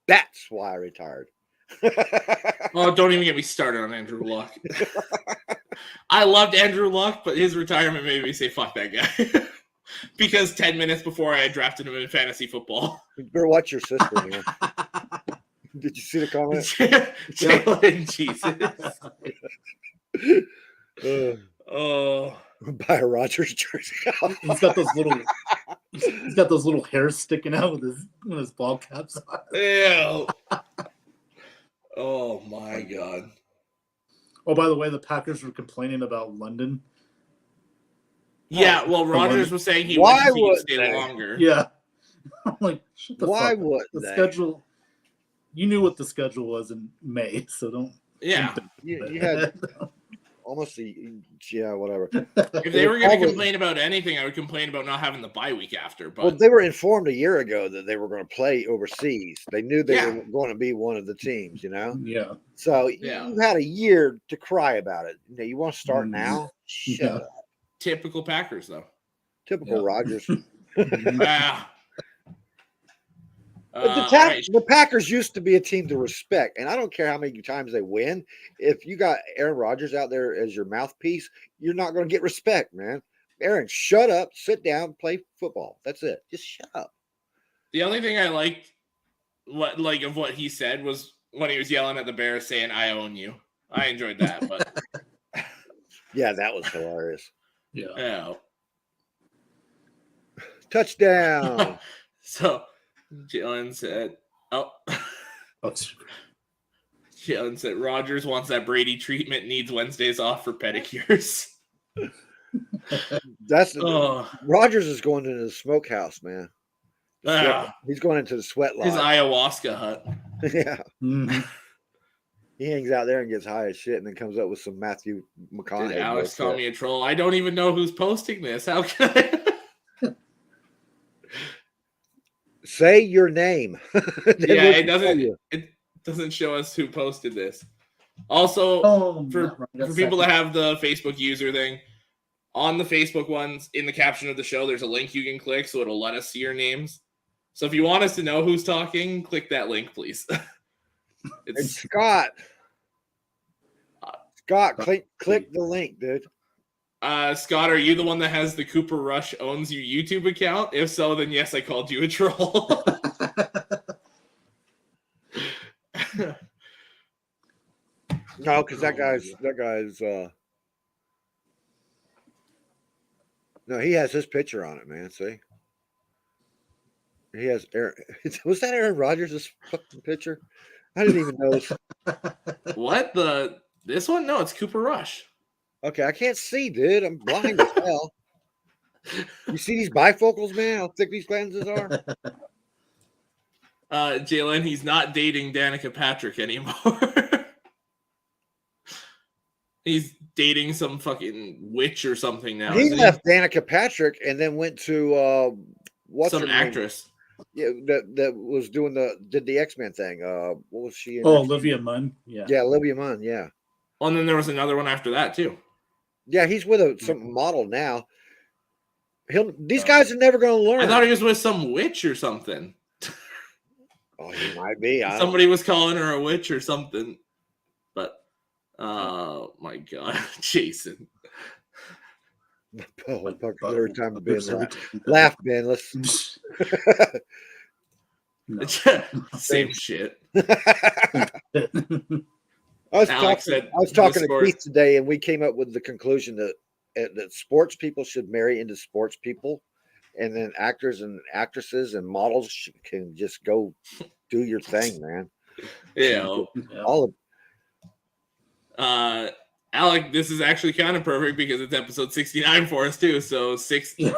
that's why I retired. Oh, don't even get me started on Andrew Luck. I loved Andrew Luck, but his retirement made me say, fuck that guy. Because 10 minutes before I had drafted him in fantasy football. You better watch your sister, man. Did you see the comment? Jesus. Buy a Rodgers jersey. He's got those little hairs sticking out with his ball caps on. Ew. Oh my God. Oh, by the way, the Packers were complaining about London. Yeah, well, Rodgers was saying he would stay longer. Yeah. I'm like, shut the Why fuck would up. The schedule? You knew what the schedule was in May, so don't. Yeah. You had almost whatever. If they were going to complain about anything, I would complain about not having the bye week after. But well, they were informed a year ago that they were going to play overseas. They knew they were going to be one of the teams, you know? Yeah. So you had a year to cry about it. You want to start now? Shut up. Typical Packers, though. Typical Rodgers. The Packers used to be a team to respect, and I don't care how many times they win. If you got Aaron Rodgers out there as your mouthpiece, you're not going to get respect, man. Aaron, shut up, sit down, play football. That's it. Just shut up. The only thing I liked of what he said was when he was yelling at the Bears saying, "I own you." I enjoyed that, but yeah, that was hilarious. Yeah. Touchdown. So Jalen said, Jalen said Rodgers wants that Brady treatment, needs Wednesdays off for pedicures. Rodgers is going into the smokehouse, man. He's going into the sweat lodge. His ayahuasca hut. Yeah. Mm-hmm. He hangs out there and gets high as shit and then comes up with some Matthew McConaughey. Did Alex call me a troll? I don't even know who's posting this. How can I? Say your name. It doesn't show us who posted this. Also, for people that have the Facebook user thing, on the Facebook ones, in the caption of the show, there's a link you can click so it'll let us see your names. So if you want us to know who's talking, click that link, please. It's Scott. Scott, click the link, dude. Scott, are you the one that has the Cooper Rush owns your YouTube account? If so, then yes, I called you a troll. No, because that guy's no, he has his picture on it, man. See? He has Aaron. Was that Aaron Rodgers' fucking picture? I didn't even notice. What? This one? No, it's Cooper Rush. Okay, I can't see, dude. I'm blind as hell. You see these bifocals, man? How thick these lenses are? Jalen, he's not dating Danica Patrick anymore. He's dating some fucking witch or something now. He left Danica Patrick and then went to some actress. Yeah, that was did the X-Men thing. What was she in? Olivia Munn. Yeah, Olivia Munn. Yeah. Well, and then there was another one after that too. Yeah, he's with some model now. These guys are never going to learn. I thought he was with some witch or something. Oh, he might be. Somebody was calling her a witch or something. But, oh my God, Jason. Oh, fuck, every time to Ben. Every Laugh, Ben. Let's. No. Same shit. I was Alex talking. said I was talking the to Keith today, and we came up with the conclusion that sports people should marry into sports people, and then actors and actresses and models can just go do your thing, man. Yeah. All of Alec, this is actually kind of perfect because it's episode 69 for us too. So 6 to 9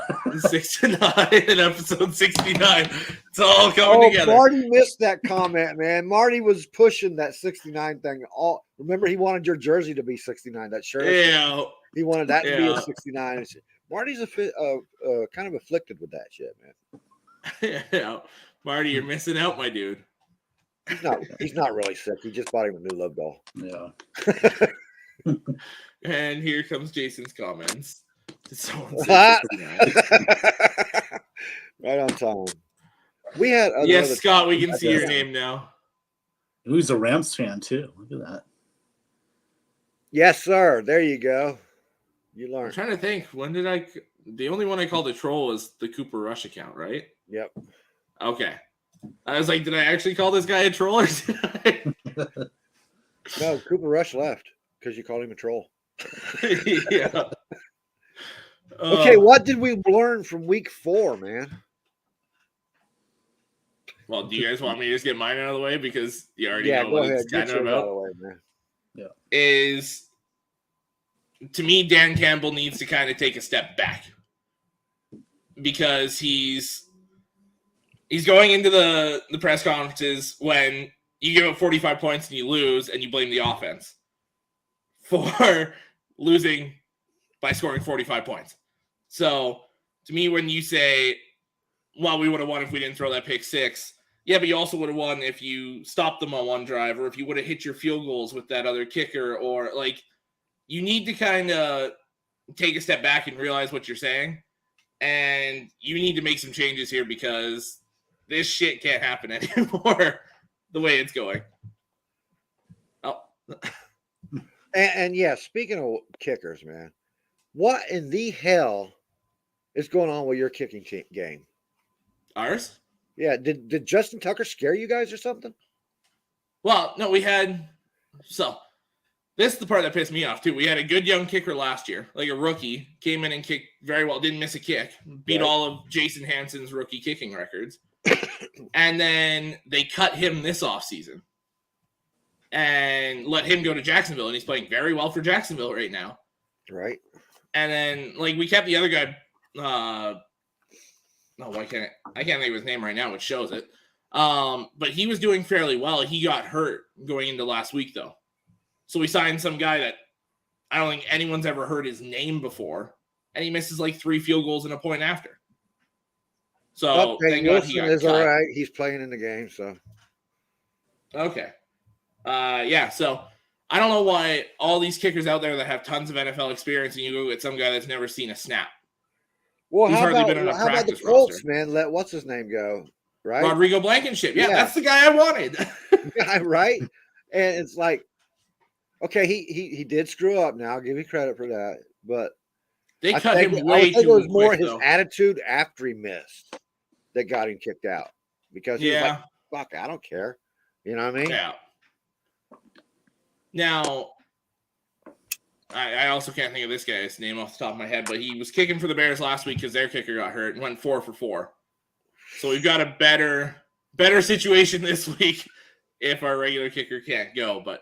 and episode 69. It's all coming together. Marty missed that comment, man. Marty was pushing that 69 thing. Remember, he wanted your jersey to be 69. That shirt. Yeah. He wanted that to be a 69. Marty's kind of afflicted with that shit, man. Yeah. Marty, you're missing out, my dude. He's not really sick. He just bought him a new love doll. Yeah. And here comes Jason's comments. Right on time. We had yes, Scott. We can see your name now. He's a Rams fan too. Look at that. Yes, sir. There you go. You I'm learned. trying to think. When did I? The only one I called a troll was the Cooper Rush account, right? Yep. Okay. I was like, did I actually call this guy a troll? Or did I? No, Cooper Rush left because you called him a troll. Yeah. Okay, what did we learn from week 4, man? Well, do you guys want me to just get mine out of the way because you already know go what ahead. it's kind Get of yours out of about? the way, man. Is to me, Dan Campbell needs to kind of take a step back because he's going into the press conferences when you give up 45 points and you lose and you blame the offense for losing by scoring 45 points. So to me, when you say, well, we would have won if we didn't throw that pick 6. Yeah, but you also would have won if you stopped them on one drive or if you would have hit your field goals with that other kicker, or like you need to kind of take a step back and realize what you're saying. And you need to make some changes here because this shit can't happen anymore the way it's going. Oh. And yeah, speaking of kickers, man, what in the hell is going on with your kicking game? Ours? Yeah, did Justin Tucker scare you guys or something? Well, no, we had so this is the part that pissed me off too. We had a good young kicker last year, like a rookie, came in and kicked very well, didn't miss a kick, beat all of Jason Hansen's rookie kicking records. And then they cut him this offseason and let him go to Jacksonville, and he's playing very well for Jacksonville right now. Right. And then like we kept the other guy I can't think of his name right now, which shows it. But he was doing fairly well. He got hurt going into last week, though. So we signed some guy that I don't think anyone's ever heard his name before, and he misses like 3 field goals and a point after. So thank God he got cut. All right. He's playing in the game, so okay. Yeah. So I don't know why all these kickers out there that have tons of NFL experience, and you go get some guy that's never seen a snap. Well, He's how hardly about, been on a how about the practice Colts, roster. man? Let what's his name go? Right, Rodrigo Blankenship. Yeah, that's the guy I wanted. Yeah, right. And it's like, okay, he did screw up. Now I'll give you credit for that, but they cut him way too it was more quick, his though. attitude after he missed that got him kicked out because he was like, "Fuck, I don't care." You know what I mean? Yeah. Now, I also can't think of this guy's name off the top of my head, but he was kicking for the Bears last week because their kicker got hurt and went 4 for 4. So we've got a better situation this week if our regular kicker can't go. But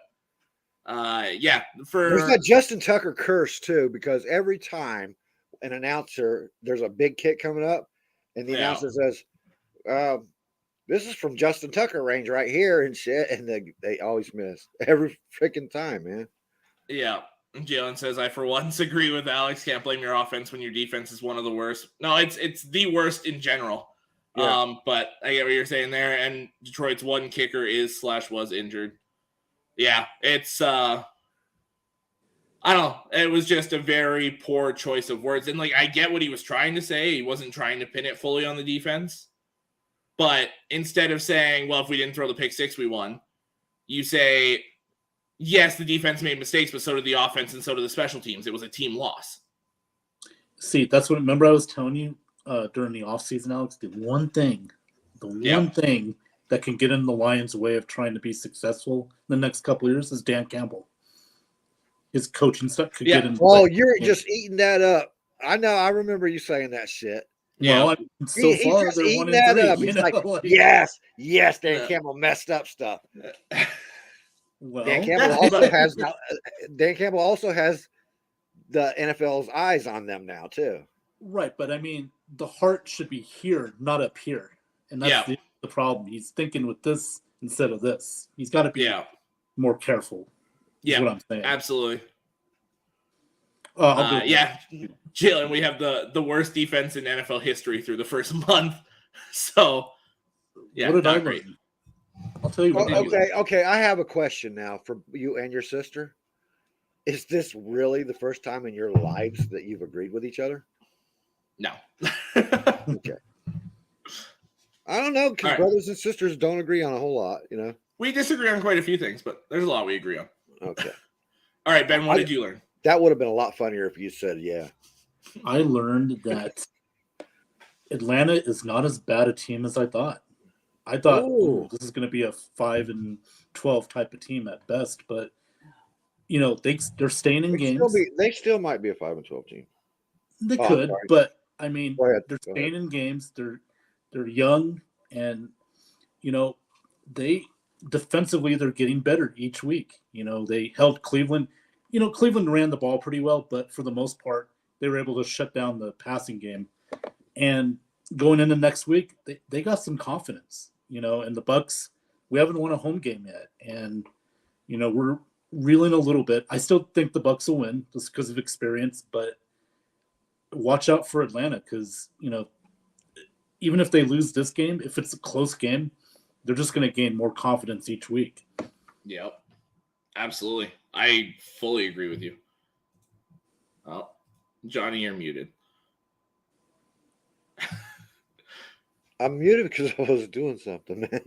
yeah, there's that Justin Tucker curse too, because every time an announcer there's a big kick coming up, and the announcer says, "This is from Justin Tucker range right here," and shit, and they always miss every freaking time, man. Yeah. Jalen says, I for once agree with Alex. Can't blame your offense when your defense is one of the worst. No, it's the worst in general. Yeah. But I get what you're saying there. And Detroit's one kicker was injured. Yeah, it's I don't know. It was just a very poor choice of words. And like I get what he was trying to say. He wasn't trying to pin it fully on the defense. But instead of saying, well, if we didn't throw the pick 6, we won, you say, yes, the defense made mistakes, but so did the offense and so did the special teams. It was a team loss. See, that's what. Remember, I was telling you during the offseason, Alex. The one thing that can get in the Lions' way of trying to be successful in the next couple of years is Dan Campbell. His coaching stuff could get in. Oh, you're just eating that up. I know. I remember you saying that shit. Well, so far he's they're eating 1-3. that up. He's like, yes, Dan Campbell messed up stuff. Well, Dan Campbell also has the NFL's eyes on them now too. Right, but I mean, the heart should be here, not up here, and that's the problem. He's thinking with this instead of this. He's got to be more careful. Yeah, what I'm saying. Absolutely. I'll go Jalen, we have the worst defense in NFL history through the first month. So, yeah, what did I learn? I'll tell you what. Okay. I have a question now for you and your sister. Is this really the first time in your lives that you've agreed with each other? No. Okay. I don't know, because brothers and sisters don't agree on a whole lot, you know? We disagree on quite a few things, but there's a lot we agree on. Okay. All right, Ben, what did you learn? That would have been a lot funnier if you said, yeah. I learned that Atlanta is not as bad a team as I thought. I thought this is going to be a 5-12 type of team at best, but you know they're staying in games. They still might be a 5-12 team. They could, but I mean they're staying in games. They're young, and you know they defensively they're getting better each week. You know they held Cleveland. You know Cleveland ran the ball pretty well, but for the most part they were able to shut down the passing game. And going into next week, they got some confidence. You know, and the Bucs, we haven't won a home game yet, and you know we're reeling a little bit. I still think the Bucs will win just because of experience, but watch out for Atlanta because you know even if they lose this game, if it's a close game, they're just going to gain more confidence each week. Yep, absolutely. I fully agree with you. Oh, Johnny, you're muted. I'm muted because I was doing something, man.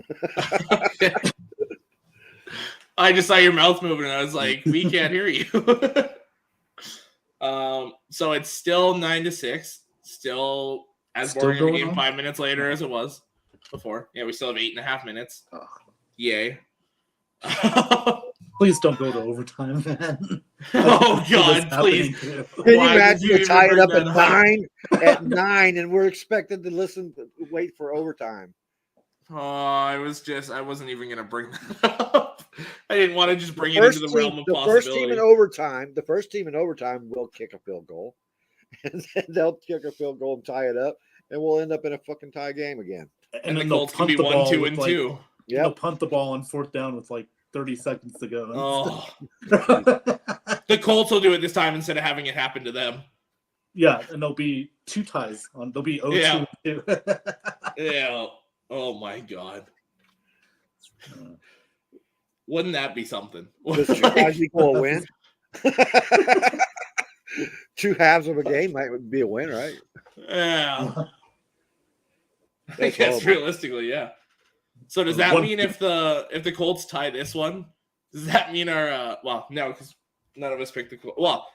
I just saw your mouth moving, and I was like, we can't hear you. So it's still 9-6. Still as boring of a game 5 minutes later as it was before. Yeah, we still have 8.5 minutes. Oh. Yay. Please don't go to overtime, man. Oh, God, please. Can you imagine you tie it up at 9 and we're expected to wait for overtime? Oh, I wasn't even going to bring that up. I didn't want to just bring it into the realm of possibility. The first team in overtime will kick a field goal. And then they'll kick a field goal and tie it up. And we'll end up in a fucking tie game again. And the Colts can be 1-2-2. Yeah, they'll punt the ball on 4th down with 30 seconds to go. Oh. The Colts will do it this time instead of having it happen to them. Yeah, and there'll be 2 ties. There'll be 0-2. Yeah. Oh, my God. Wouldn't that be something? Does 2 ties equal a win? 2 halves of a game might be a win, right? Yeah. I guess realistically, yeah. So does that mean if the Colts tie this one, does that mean our no, because none of us picked the Colts. Well,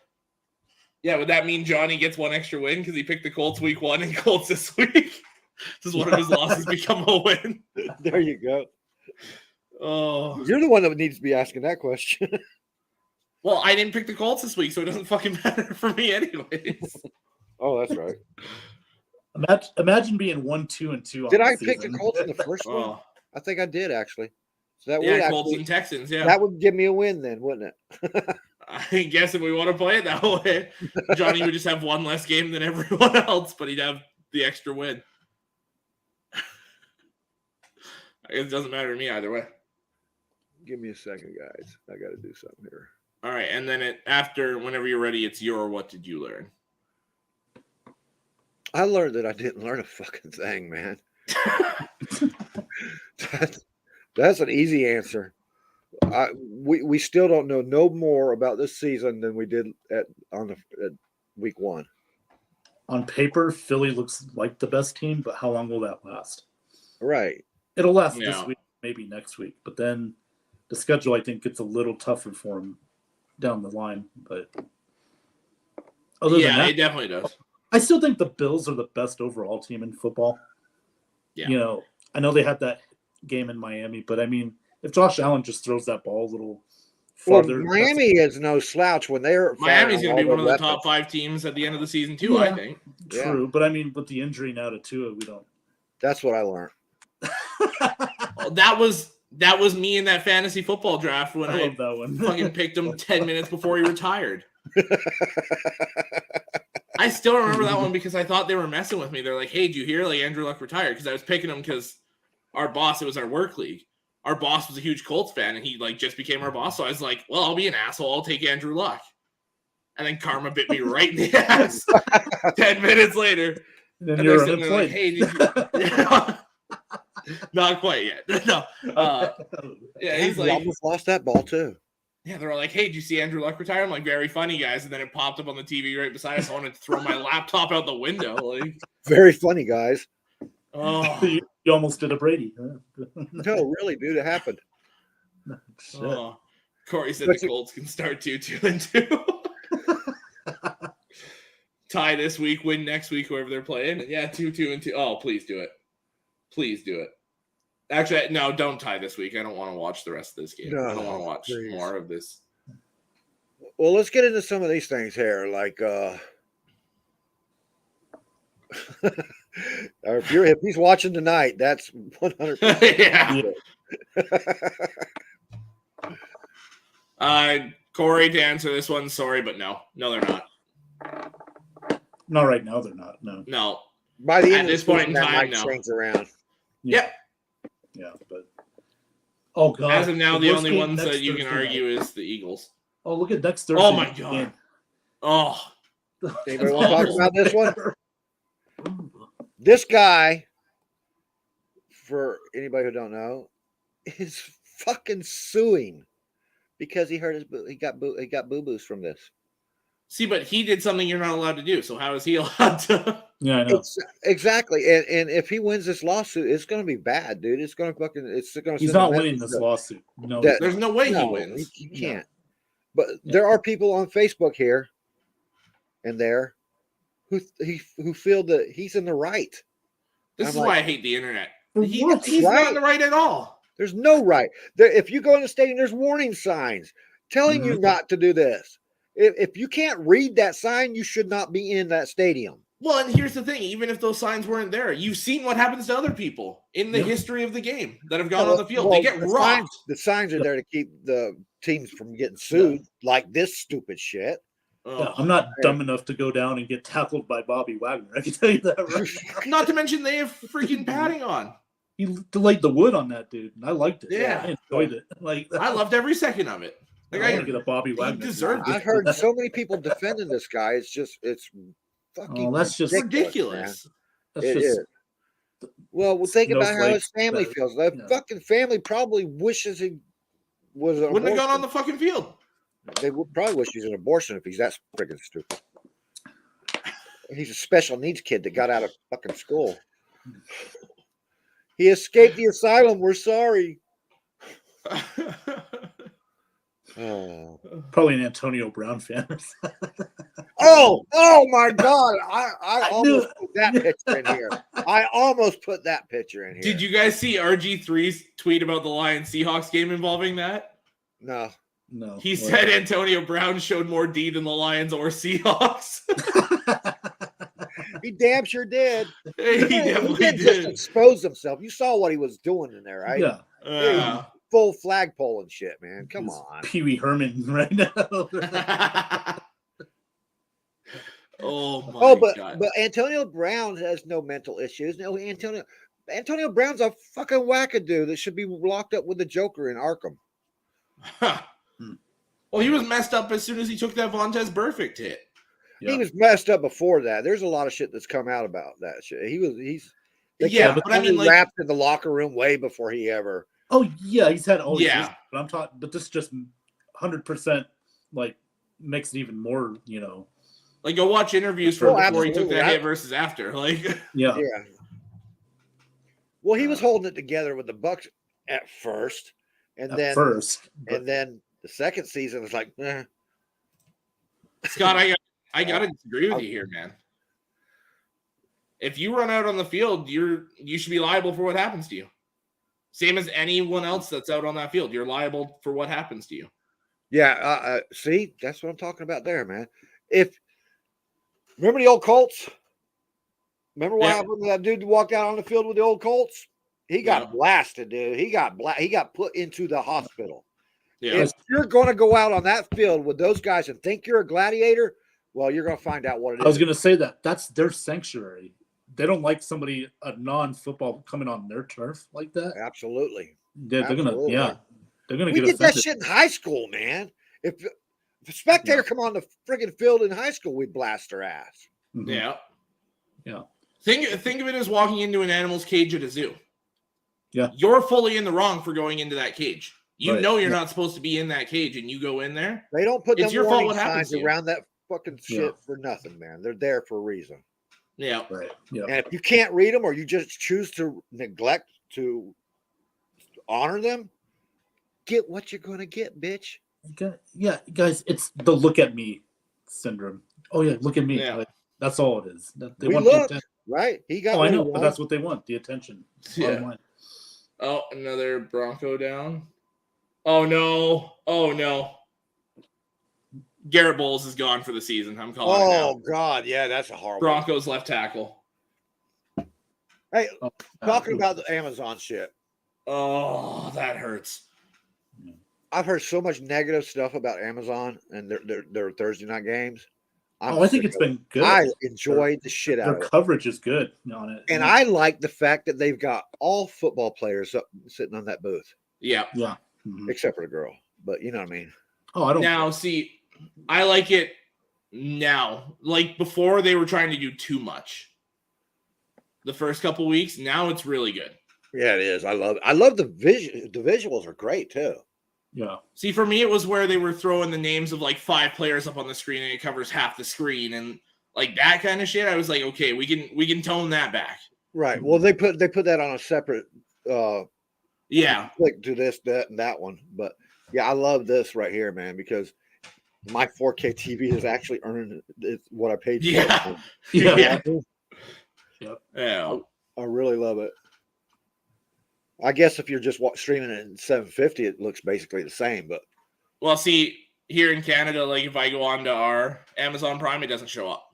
yeah, would that mean Johnny gets 1 extra win because he picked the Colts week 1 and Colts this week? Does one of his losses become a win? There you go. Oh, you're the one that needs to be asking that question. Well, I didn't pick the Colts this week, so it doesn't fucking matter for me anyways. Oh, that's right. Imagine being 1-2-2. Did I pick the Colts in the first one? I think I did actually. So that would Colts and Texans. Yeah, that would give me a win then, wouldn't it? I guess if we want to play it that way, Johnny would just have 1 less game than everyone else, but he'd have the extra win. It doesn't matter to me either way. Give me a second, guys. I got to do something here. All right, and then after, whenever you're ready, it's your what did you learn? I learned that I didn't learn a fucking thing, man. That's an easy answer. We still don't know no more about this season than we did at week 1. On paper, Philly looks like the best team, but how long will that last? Right. It'll last this week, maybe next week, but then the schedule I think gets a little tougher for them down the line. But other than that, it definitely does. I still think the Bills are the best overall team in football. Yeah. I know they had that game in Miami, but I mean, if Josh Allen just throws that ball a little farther. Well, Miami is no slouch when they're Miami's going to be one of the weapons. top 5 teams at the end of the season too, I think. True, but I mean, with the injury now to Tua, we don't. That's what I learned. That was me in that fantasy football draft when I love that one. fucking picked him 10 minutes before he retired. I still remember that one because I thought they were messing with me. They're like, hey, did you hear? Like, Andrew Luck retired. Because I was picking him because our boss, it was our work league. Our boss was a huge Colts fan, and he like just became our boss. So I was like, well, I'll be an asshole. I'll take Andrew Luck. And then karma bit me right in the ass 10 minutes later. Then you're unemployed. Like, hey, did you... Not quite yet. No. Yeah, he's like, almost lost that ball too. Yeah, they're like, hey, did you see Andrew Luck retire? I'm like, very funny, guys. And then it popped up on the TV right beside us. I wanted to throw my laptop out the window. Like, very funny, guys. Oh, you almost did a Brady. Huh? No, really, dude, it happened. Oh. Corey said the Colts can start 2-2-2. Tie this week, win next week, whoever they're playing. Yeah, 2-2-2. Oh, please do it. Please do it. Actually, no, don't tie this week. I don't want to watch the rest of this game. No, I don't want to watch more of this. Well, let's get into some of these things here. Like, if he's watching tonight, that's 100%. Yeah. Corey, to answer this one, sorry, but no, they're not. Not right now, they're not. No. By the end at this point in time, no. Change around. Yeah. Yeah, but oh god! As of now, the only ones that you can argue is the Eagles. Oh, look at next Thursday. Oh my god! Oh, anybody want to talk about this one? This guy, for anybody who don't know, is fucking suing because he hurt he got boo-boos from this. See, but he did something you're not allowed to do. So how is he allowed to? Yeah, I know. Exactly. And if he wins this lawsuit, it's going to be bad, dude. It's going to. He's not winning this lawsuit. No, there's no way he wins. He can't. But there are people on Facebook here and there who feel that he's in the right. This is why I hate the internet. He's right. not in the right at all. There's no right. If you go in the stadium, there's warning signs telling you not to do this. If you can't read that sign, you should not be in that stadium. Well, and here's the thing. Even if those signs weren't there, you've seen what happens to other people in the history of the game that have gone on the field. They get robbed. The signs are there to keep the teams from getting sued like this stupid shit. I'm not dumb enough to go down and get tackled by Bobby Wagner. I can tell you that right now. Not to mention they have freaking padding on. He delayed the wood on that dude, and I liked it. Yeah. I enjoyed it. Like I loved every second of it. Like, I want to get a Bobby Wagner. I've heard so many people defending this guy. It's fucking that's just ridiculous. It is. Well, think about how his family feels. That fucking family probably wishes he was an wouldn't have gone on the fucking field. They would probably wish he's an abortion if he's that freaking stupid. He's a special needs kid that got out of fucking school. He escaped the asylum. We're sorry. Oh. Probably an Antonio Brown fan. oh my God. I almost put that picture in here. I almost put that picture in here. Did you guys see RG3's tweet about the Lions Seahawks game involving that? No. He said Antonio Brown showed more D than the Lions or Seahawks. He damn sure did. He definitely did. Just expose himself. You saw what he was doing in there, right? Yeah. Full flagpole and shit, man. Come on. Pee Wee Herman right now. But Antonio Brown has no mental issues. No, Antonio Brown's a fucking wackadoo that should be locked up with the Joker in Arkham. Well, he was messed up as soon as he took that Vontaze Burfict hit. Yeah. He was messed up before that. There's a lot of shit that's come out about that shit. But I mean, wrapped in the locker room way before he ever. Oh yeah, he's had all. Yeah, but I'm talking. But this just 100% like makes it even more. Like go watch interviews from before he took that hit versus after. Like yeah. Well, he was holding it together with the Bucs at first, and then the second season was like, Scott, I gotta disagree with you here, man. if you run out on the field, you should be liable for what happens to you. Same as anyone else that's out on that field. You're liable for what happens to you. Yeah, see, that's what I'm talking about there, man. Remember the old Colts? Remember what happened to that dude who walked out on the field with the old Colts? He got blasted, dude. He got put into the hospital. Yeah. If you're going to go out on that field with those guys and think you're a gladiator, well, you're going to find out what it is. I was going to say that's their sanctuary. They don't like a non-football coming on their turf like that. Absolutely. They're going to, they're going to get offended. That shit in high school, man. If a spectator come on the friggin' field in high school, we'd blast their ass. Mm-hmm. Yeah. Yeah. Think of it as walking into an animal's cage at a zoo. Yeah. You're fully in the wrong for going into that cage. You know you're not supposed to be in that cage, and you go in there. They don't put them warning signs around that fucking shit for nothing, man. They're there for a reason. Yeah. Right. Yeah. And if you can't read them or you just choose to neglect to honor them, get what you're going to get, bitch. Yeah, guys, it's the look at me syndrome. Oh, yeah, look at me. Yeah. Like, that's all it is. They want the attention. Right? He got I know, but that's what they want, the attention. Yeah. Oh, another Bronco down. Oh, no. Garrett Bowles is gone for the season. I'm calling it now. Oh, God. Yeah, that's a horrible. Broncos left tackle. Hey, talking about the Amazon shit. Oh, that hurts. I've heard so much negative stuff about Amazon and their Thursday night games. I think it's been good. I enjoyed the shit out of it. Their coverage is good on it. And I like the fact that they've got all football players sitting on that booth. Yeah. Yeah. Mm-hmm. Except for the girl. But you know what I mean? Oh, I don't. Now, see, I like it now. Like before, they were trying to do too much. The first couple weeks, now it's really good. Yeah, it is. I love it. I love the vision. The visuals are great too. Yeah. See, for me, it was where they were throwing the names of like 5 players up on the screen and it covers half the screen and like that kind of shit. I was like, okay, we can tone that back. Right. Well, they put that on a separate. Click to this, that, and that one. But yeah, I love this right here, man, because my 4K TV has actually earned what I paid for. Yeah. Yeah. Yeah. I really love it. I guess if you're just streaming it in 750, it looks basically the same. But well, see, here in Canada, like if I go on to our Amazon Prime, it doesn't show up.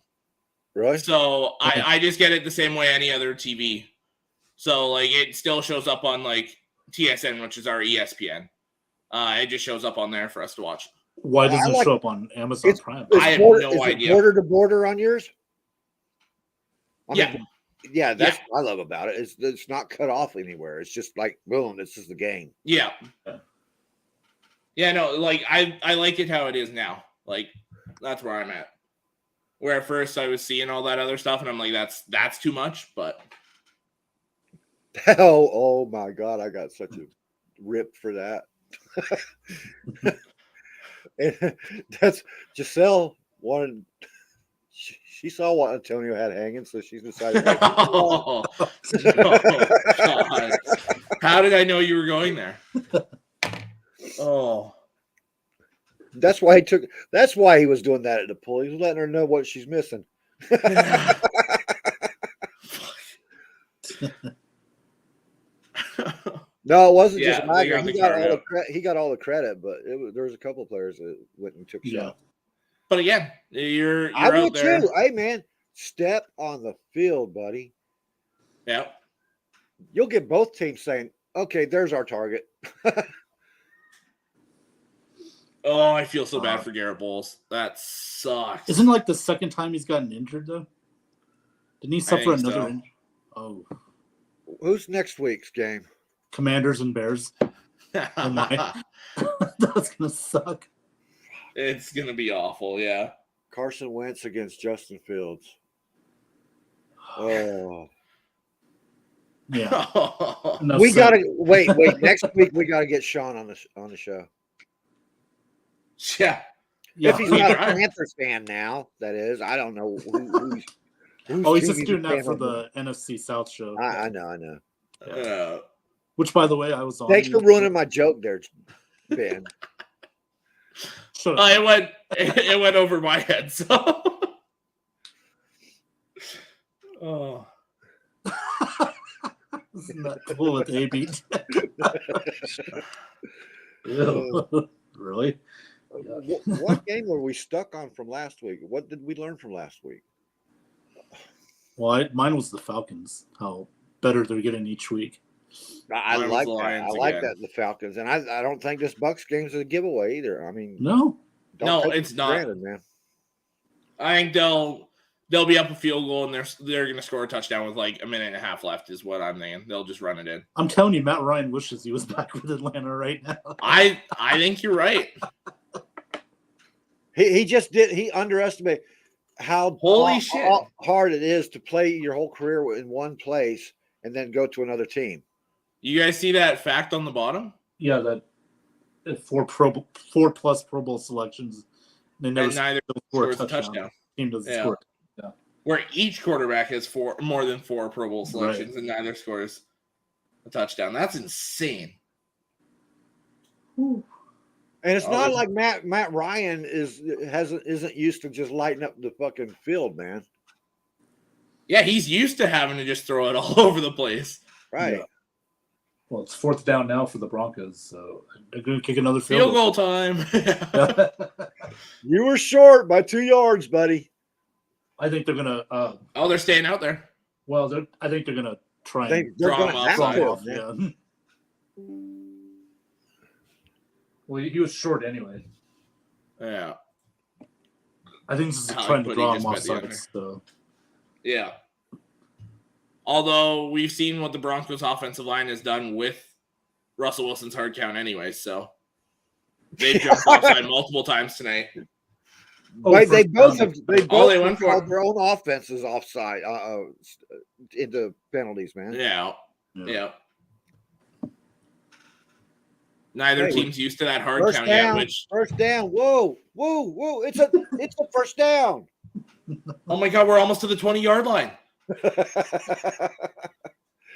Really? So I just get it the same way any other TV. So like it still shows up on like TSN, which is our ESPN. It just shows up on there for us to watch. Why doesn't it show up on Amazon Prime? I have no idea. Is it border to border on yours? Yeah. Yeah, that's what I love about it. It's not cut off anywhere. It's just like, boom, this is the game. Yeah. Yeah, no, like I like it how it is now. Like that's where I'm at. Where at first I was seeing all that other stuff and I'm like, that's too much, but oh my God, I got such a rip for that. And that's Giselle wanted. She saw what Antonio had hanging, so she's decided. Oh, God. How did I know you were going there? Oh, that's why he was doing that at the pool. He was letting her know what she's missing. No, it wasn't just Michael. He got all the credit, but there was a couple of players that went and took shots. But again, you're out there. Too. Hey, man, step on the field, buddy. Yeah. You'll get both teams saying, okay, there's our target. Oh, I feel so bad for Garrett Bowles. That sucks. Isn't it like the second time he's gotten injured, though? Didn't he suffer another injury? Oh. Who's next week's game? Commanders and Bears. Oh, my. That's going to suck. It's going to be awful, yeah. Carson Wentz against Justin Fields. Oh. Yeah. We got to wait. Next week we got to get Sean on the show. Yeah. If he's not a Panthers fan now, that is. I don't know who's he's just doing that for the NFC South show. I know. Yeah. Which, by the way, I was on. Thanks for ruining my joke there, Ben. It went over my head. So, Isn't that cool with AB? Really? What game were we stuck on from last week? What did we learn from last week? Well, mine was the Falcons. How better they're getting each week. I like that. I like that in the Falcons, and I don't think this Bucs game is a giveaway either. I mean, no, it's not. Granted, man. I think they'll be up a field goal and they're going to score a touchdown with like a minute and a half left. Is what I'm thinking. They'll just run it in. I'm telling you, Matt Ryan wishes he was back with Atlanta right now. I think you're right. He just did. He underestimated how hard it is to play your whole career in one place and then go to another team. You guys see that fact on the bottom? Yeah, that four plus Pro Bowl selections. They never scores a touchdown. Team doesn't score. Yeah. Where each quarterback has more than 4 Pro Bowl selections and neither scores a touchdown. That's insane. Ooh. And it's not like Matt Ryan isn't used to just lighting up the fucking field, man. Yeah, he's used to having to just throw it all over the place. Right. Yeah. Well, it's 4th down now for the Broncos, so they're going to kick another field goal time. You were short by 2 yards, buddy. I think they're going to. They're staying out there. Well, I think they're going to try and draw him off. Yeah. Well, he was short anyway. Yeah. I think this is trying to draw him off sides. So. Yeah. Although we've seen what the Broncos offensive line has done with Russell Wilson's hard count anyway, so they've jumped offside multiple times tonight. They both went for their own offenses offside into penalties, man. Yeah. Neither team's used to that hard count yet. First down. Whoa. It's a first down. Oh my God, we're almost to the 20-yard line.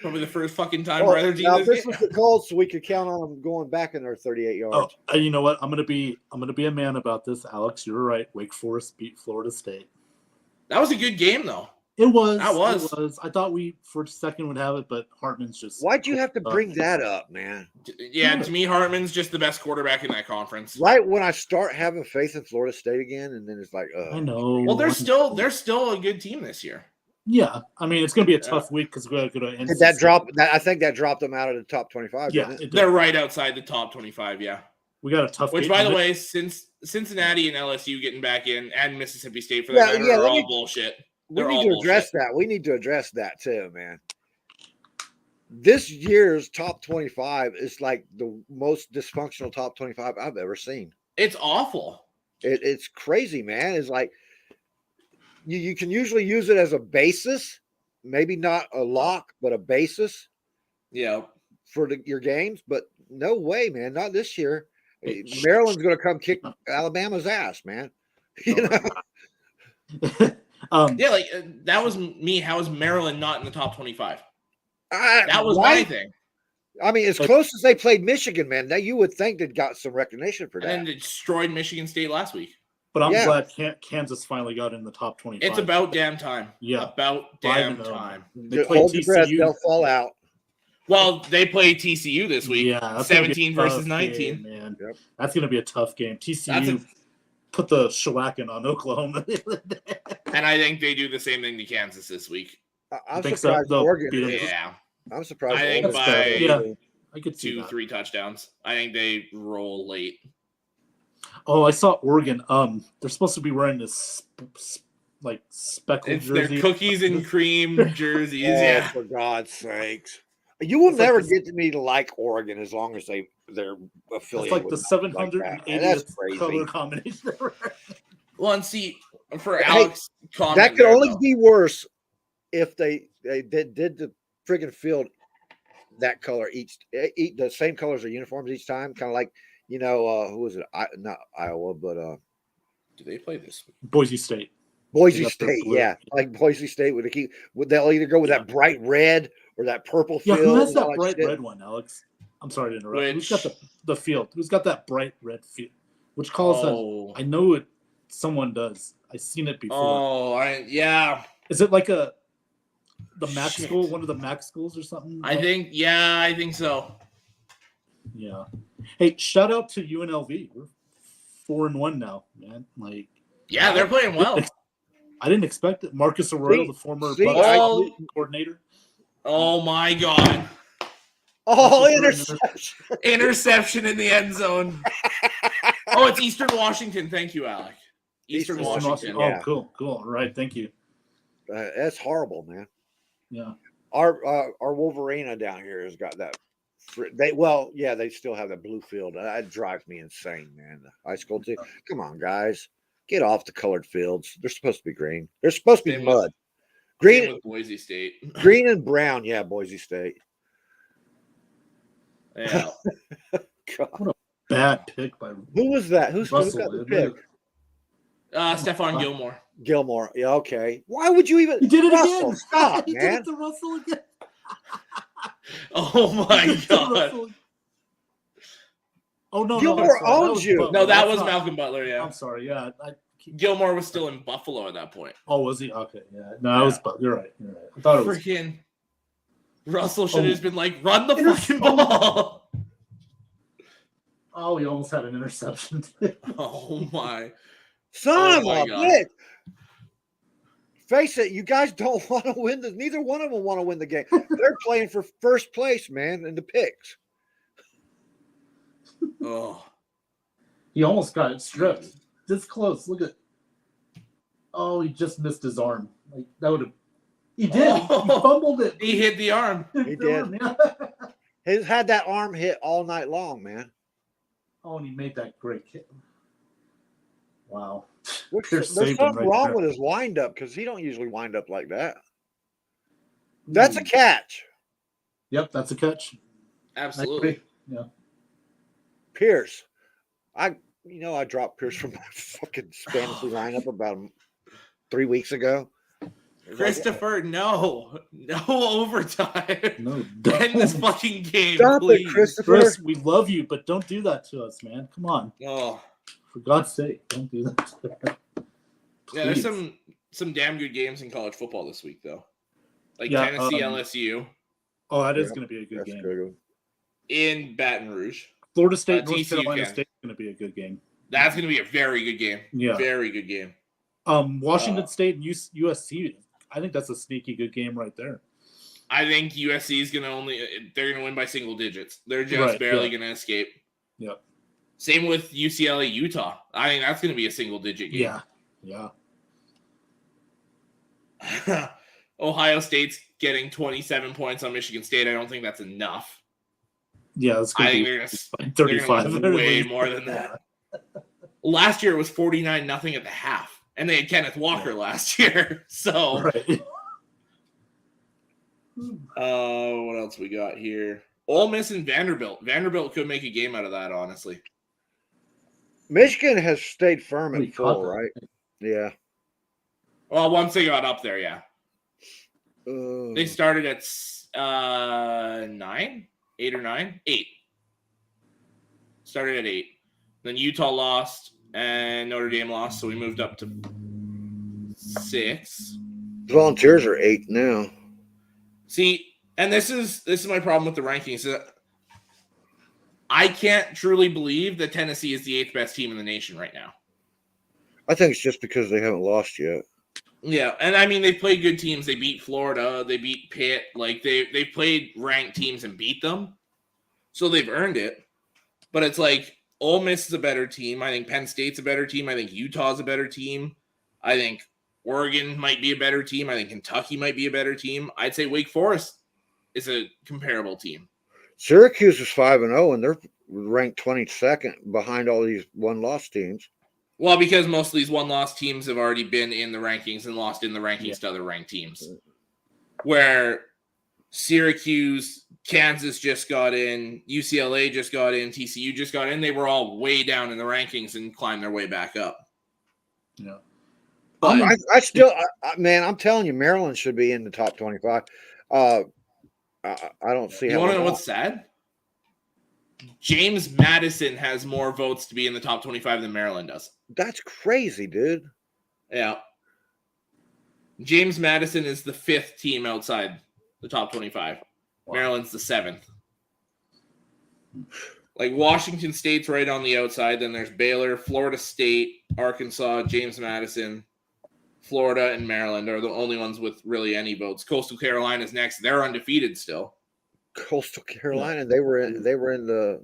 Probably the first fucking time for either team. Now, this was the Colts, so we could count on them going back in their 38 yards. Oh, you know what? I'm gonna be a man about this, Alex. You're right. Wake Forest beat Florida State. That was a good game, though. It was. It was. I thought we for a second would have it, but Hartman's just. Why'd you have to bring that up, man? Yeah, to me, Hartman's just the best quarterback in that conference. Right when I start having faith in Florida State again, and then it's like, I know. Well, they're still a good team this year. Yeah, I mean it's going to be a tough week because we're going to. Did that drop? I think that dropped them out of the top 25. Yeah, they're right outside the top 25. Yeah, we got a tough. Which, by the way, since Cincinnati and LSU getting back in, and Mississippi State for that matter, are all bullshit. We need to address that. We need to address that too, man. This year's top 25 is like the most dysfunctional top 25 I've ever seen. It's awful. It's crazy, man. It's like you can usually use it as a basis, maybe not a lock, but a basis. Yeah, for your games, but no way, man. Not this year. Maryland's going to come kick Alabama's ass, man. You know. That was me. How is Maryland not in the top 25? That was my thing. I mean, as close as they played Michigan, man, now you would think they'd got some recognition for that. And they destroyed Michigan State last week. But I'm glad Kansas finally got in the top 25. It's about damn time. Yeah. About damn time. They play TCU. They'll fall out. Well, they play TCU this week. Yeah. 17 versus 19. Game, man. Yep. That's going to be a tough game. TCU put the shellacking on Oklahoma. And I think they do the same thing to Kansas this week. I'm surprised Oregon. Yeah. I'm surprised. I think I could see 2-3 touchdowns. I think they roll late. Oh, I saw Oregon. They're supposed to be wearing this speckled jersey. Their cookies and cream jerseys. Yeah. For God's sakes. You will never get me to like Oregon as long as they're affiliated. It's like the 780th color combination. Well, and see, for Alex, that could only be worse if they did the friggin' field that color each the same colors of uniforms each time, kind of like who was it? Not Iowa, but do they play this week? Boise State. Boise State, yeah, like Boise State they'll either go with that bright red or that purple field. Yeah, who has that bright red one, Alex? I'm sorry to interrupt. Who's got the field? Who's got that bright red field? Which calls that? I know it. Someone does. I've seen it before. Yeah. Is it like a the MAC school, one of the MAC schools or something. I think so. Yeah. Hey, shout out to UNLV. We're 4-1 now, man. Like, yeah, they're playing well. I didn't expect it. Marcus Arroyo, the former Bucs coordinator. Oh my God! Oh, interception! Interception in the end zone. Oh, it's Eastern Washington. Thank you, Alec. Eastern Washington. Oh, cool. All right, thank you. That's horrible, man. Yeah. Our Wolverina down here has got that. They still have that blue field. That drives me insane, man. The high school team. Come on, guys. Get off the colored fields. They're supposed to be green. They're supposed to be mud. Green with Boise State. Green and brown. Yeah, Boise State. Yeah. What a bad pick by who was that? Who got the pick? Stephon Gilmore. Gilmore. Yeah, okay. Why would you even? He did it again. Stop, he man. did it to Russell again. Oh my God. Oh no, Gilmore owns you. No, that was Malcolm Butler. Yeah. I'm sorry. Yeah. Gilmore was still in Buffalo at that point. Oh, was he? Okay. Yeah. No, it was. You're right. I thought it was. Freaking Russell should have just been like, run the fucking ball. Oh, he almost had an interception. Oh my. Son of a bitch. Face it, you guys don't want to win neither one of them want to win the game. They're playing for first place, man, in the picks. Oh. He almost got it stripped. This close. Look at. Oh, he just missed his arm. Like that would have. He did. Oh, he fumbled it. He hit the arm. He did. He's had that arm hit all night long, man. Oh, and he made that great kick. Wow. There's something wrong with his windup because he don't usually wind up like that. That's a catch. Yep, that's a catch. Absolutely. Yeah. Pierce. I dropped Pierce from my fucking fantasy lineup about 3 weeks ago. Christopher, no overtime. No, end this fucking game. Stop please. it, Christopher. Chris, we love you, but don't do that to us, man. Come on. Oh, for God's sake, don't do that. Yeah, there's some damn good games in college football this week, though. Like Tennessee, LSU. Oh, that is going to be a good game. Good. In Baton Rouge. Florida State, North Carolina State is going to be a good game. That's going to be a very good game. Yeah. Very good game. Washington State and USC. I think that's a sneaky good game right there. I think USC is going to they're going to win by single digits. They're just barely going to escape. Yep. Same with UCLA, Utah. I think that's going to be a single digit game. Yeah. Ohio State's getting 27 points on Michigan State. I don't think that's enough. Yeah, that's I think they're 35. Way more than that. Last year it was 49-0 at the half, and they had Kenneth Walker last year. So, what else we got here? Ole Miss and Vanderbilt. Vanderbilt could make a game out of that, honestly. Michigan has stayed firm at full, right? Yeah. Well, once they got up there, yeah. They started at 9, 8 or 9, 8. Started at 8. Then Utah lost and Notre Dame lost, so we moved up to 6. Volunteers are 8 now. See, and this is my problem with the rankings. I can't truly believe that Tennessee is the 8th best team in the nation right now. I think it's just because they haven't lost yet. Yeah, and I mean they played good teams. They beat Florida, they beat Pitt. Like they played ranked teams and beat them, so they've earned it. But it's like Ole Miss is a better team. I think Penn State's a better team. I think Utah's a better team. I think Oregon might be a better team. I think Kentucky might be a better team. I'd say Wake Forest is a comparable team. Syracuse is 5-0, and they're ranked 22nd behind all these one-loss teams. Well, because most of these one-loss teams have already been in the rankings and lost in the rankings to other ranked teams. Where Syracuse, Kansas just got in, UCLA just got in, TCU just got in. They were all way down in the rankings and climbed their way back up. Yeah. But man, I'm telling you, Maryland should be in the top 25. I don't see how. You want to know what's sad? James Madison has more votes to be in the top 25 than Maryland does. That's crazy, dude. Yeah. James Madison is the 5th team outside the top 25. Wow. Maryland's the 7th. Like Washington State's right on the outside. Then there's Baylor, Florida State, Arkansas, James Madison, Florida, and Maryland are the only ones with really any votes. Coastal Carolina's next. They're undefeated still. Coastal Carolina, they were in the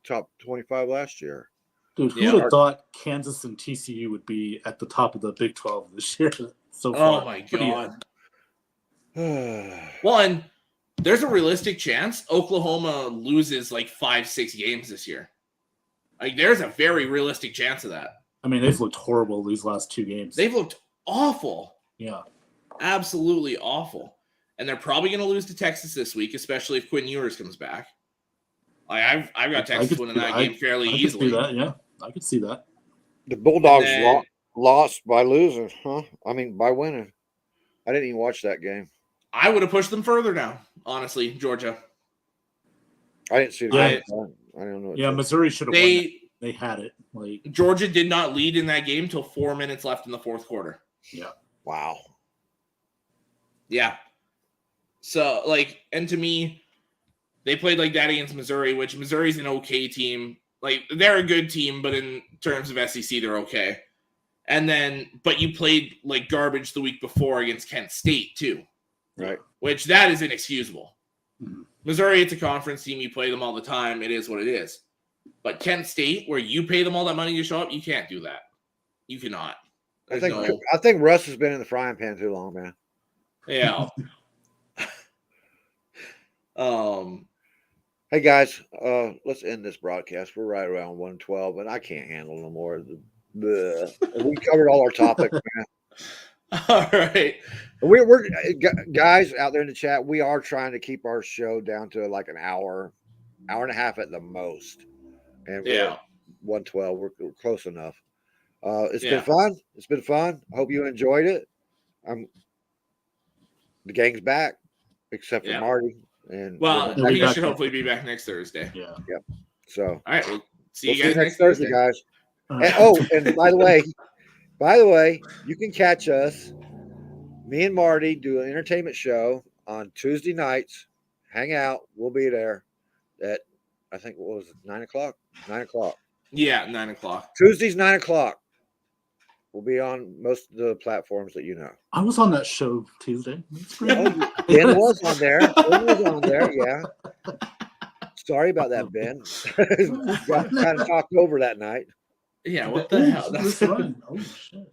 top 25 last year. Dude, who would have thought Kansas and TCU would be at the top of the Big 12 this year? So far. Oh my God. Well, and there's a realistic chance Oklahoma loses like 5-6 games this year. Like, there's a very realistic chance of that. I mean, they've looked horrible these last 2 games. They've looked awful. Yeah. Absolutely awful. And they're probably going to lose to Texas this week, especially if Quinn Ewers comes back. Like, I've got Texas winning that game fairly easily. I could see that, yeah. I could see that. The Bulldogs lost by losing, huh? I mean, by winning. I didn't even watch that game. I would have pushed them further down, honestly, Georgia. I didn't see that. I don't know. Yeah, Missouri should have won. They had it. Like Georgia did not lead in that game till 4 minutes left in the fourth quarter. Yeah. Wow. Yeah. So, like, and to me, they played like that against Missouri, which Missouri's an okay team. Like, they're a good team, but in terms of SEC, they're okay. And then, but you played like garbage the week before against Kent State, too. Right. Which that is inexcusable. Mm-hmm. Missouri, it's a conference team. You play them all the time. It is what it is. But Kent State, where you pay them all that money to show up, you can't do that. You cannot. I think Russ has been in the frying pan too long, man. Yeah. Hey guys, let's end this broadcast. We're right around 112, and I can't handle no more. We covered all our topics, man. All right. We're guys out there in the chat. We are trying to keep our show down to like an hour and a half at the most. And yeah, 112. We're close enough. It's been fun. It's been fun. I hope you enjoyed it. The gang's back, except for Marty. And he should hopefully be back next Thursday. Yeah. Yep. So all right, we'll see you guys next Thursday, guys. And by the way, you can catch us. Me and Marty do an entertainment show on Tuesday nights. Hang out. We'll be there at, I think, what was it, 9 o'clock? 9 o'clock. Yeah, 9 o'clock. Tuesdays, 9 o'clock. We'll be on most of the platforms that you know. I was on that show Tuesday. Ben was on there. Yeah. Sorry about that, Ben. Got kind of talked over that night. Yeah, what the hell? That's right. Oh, shit.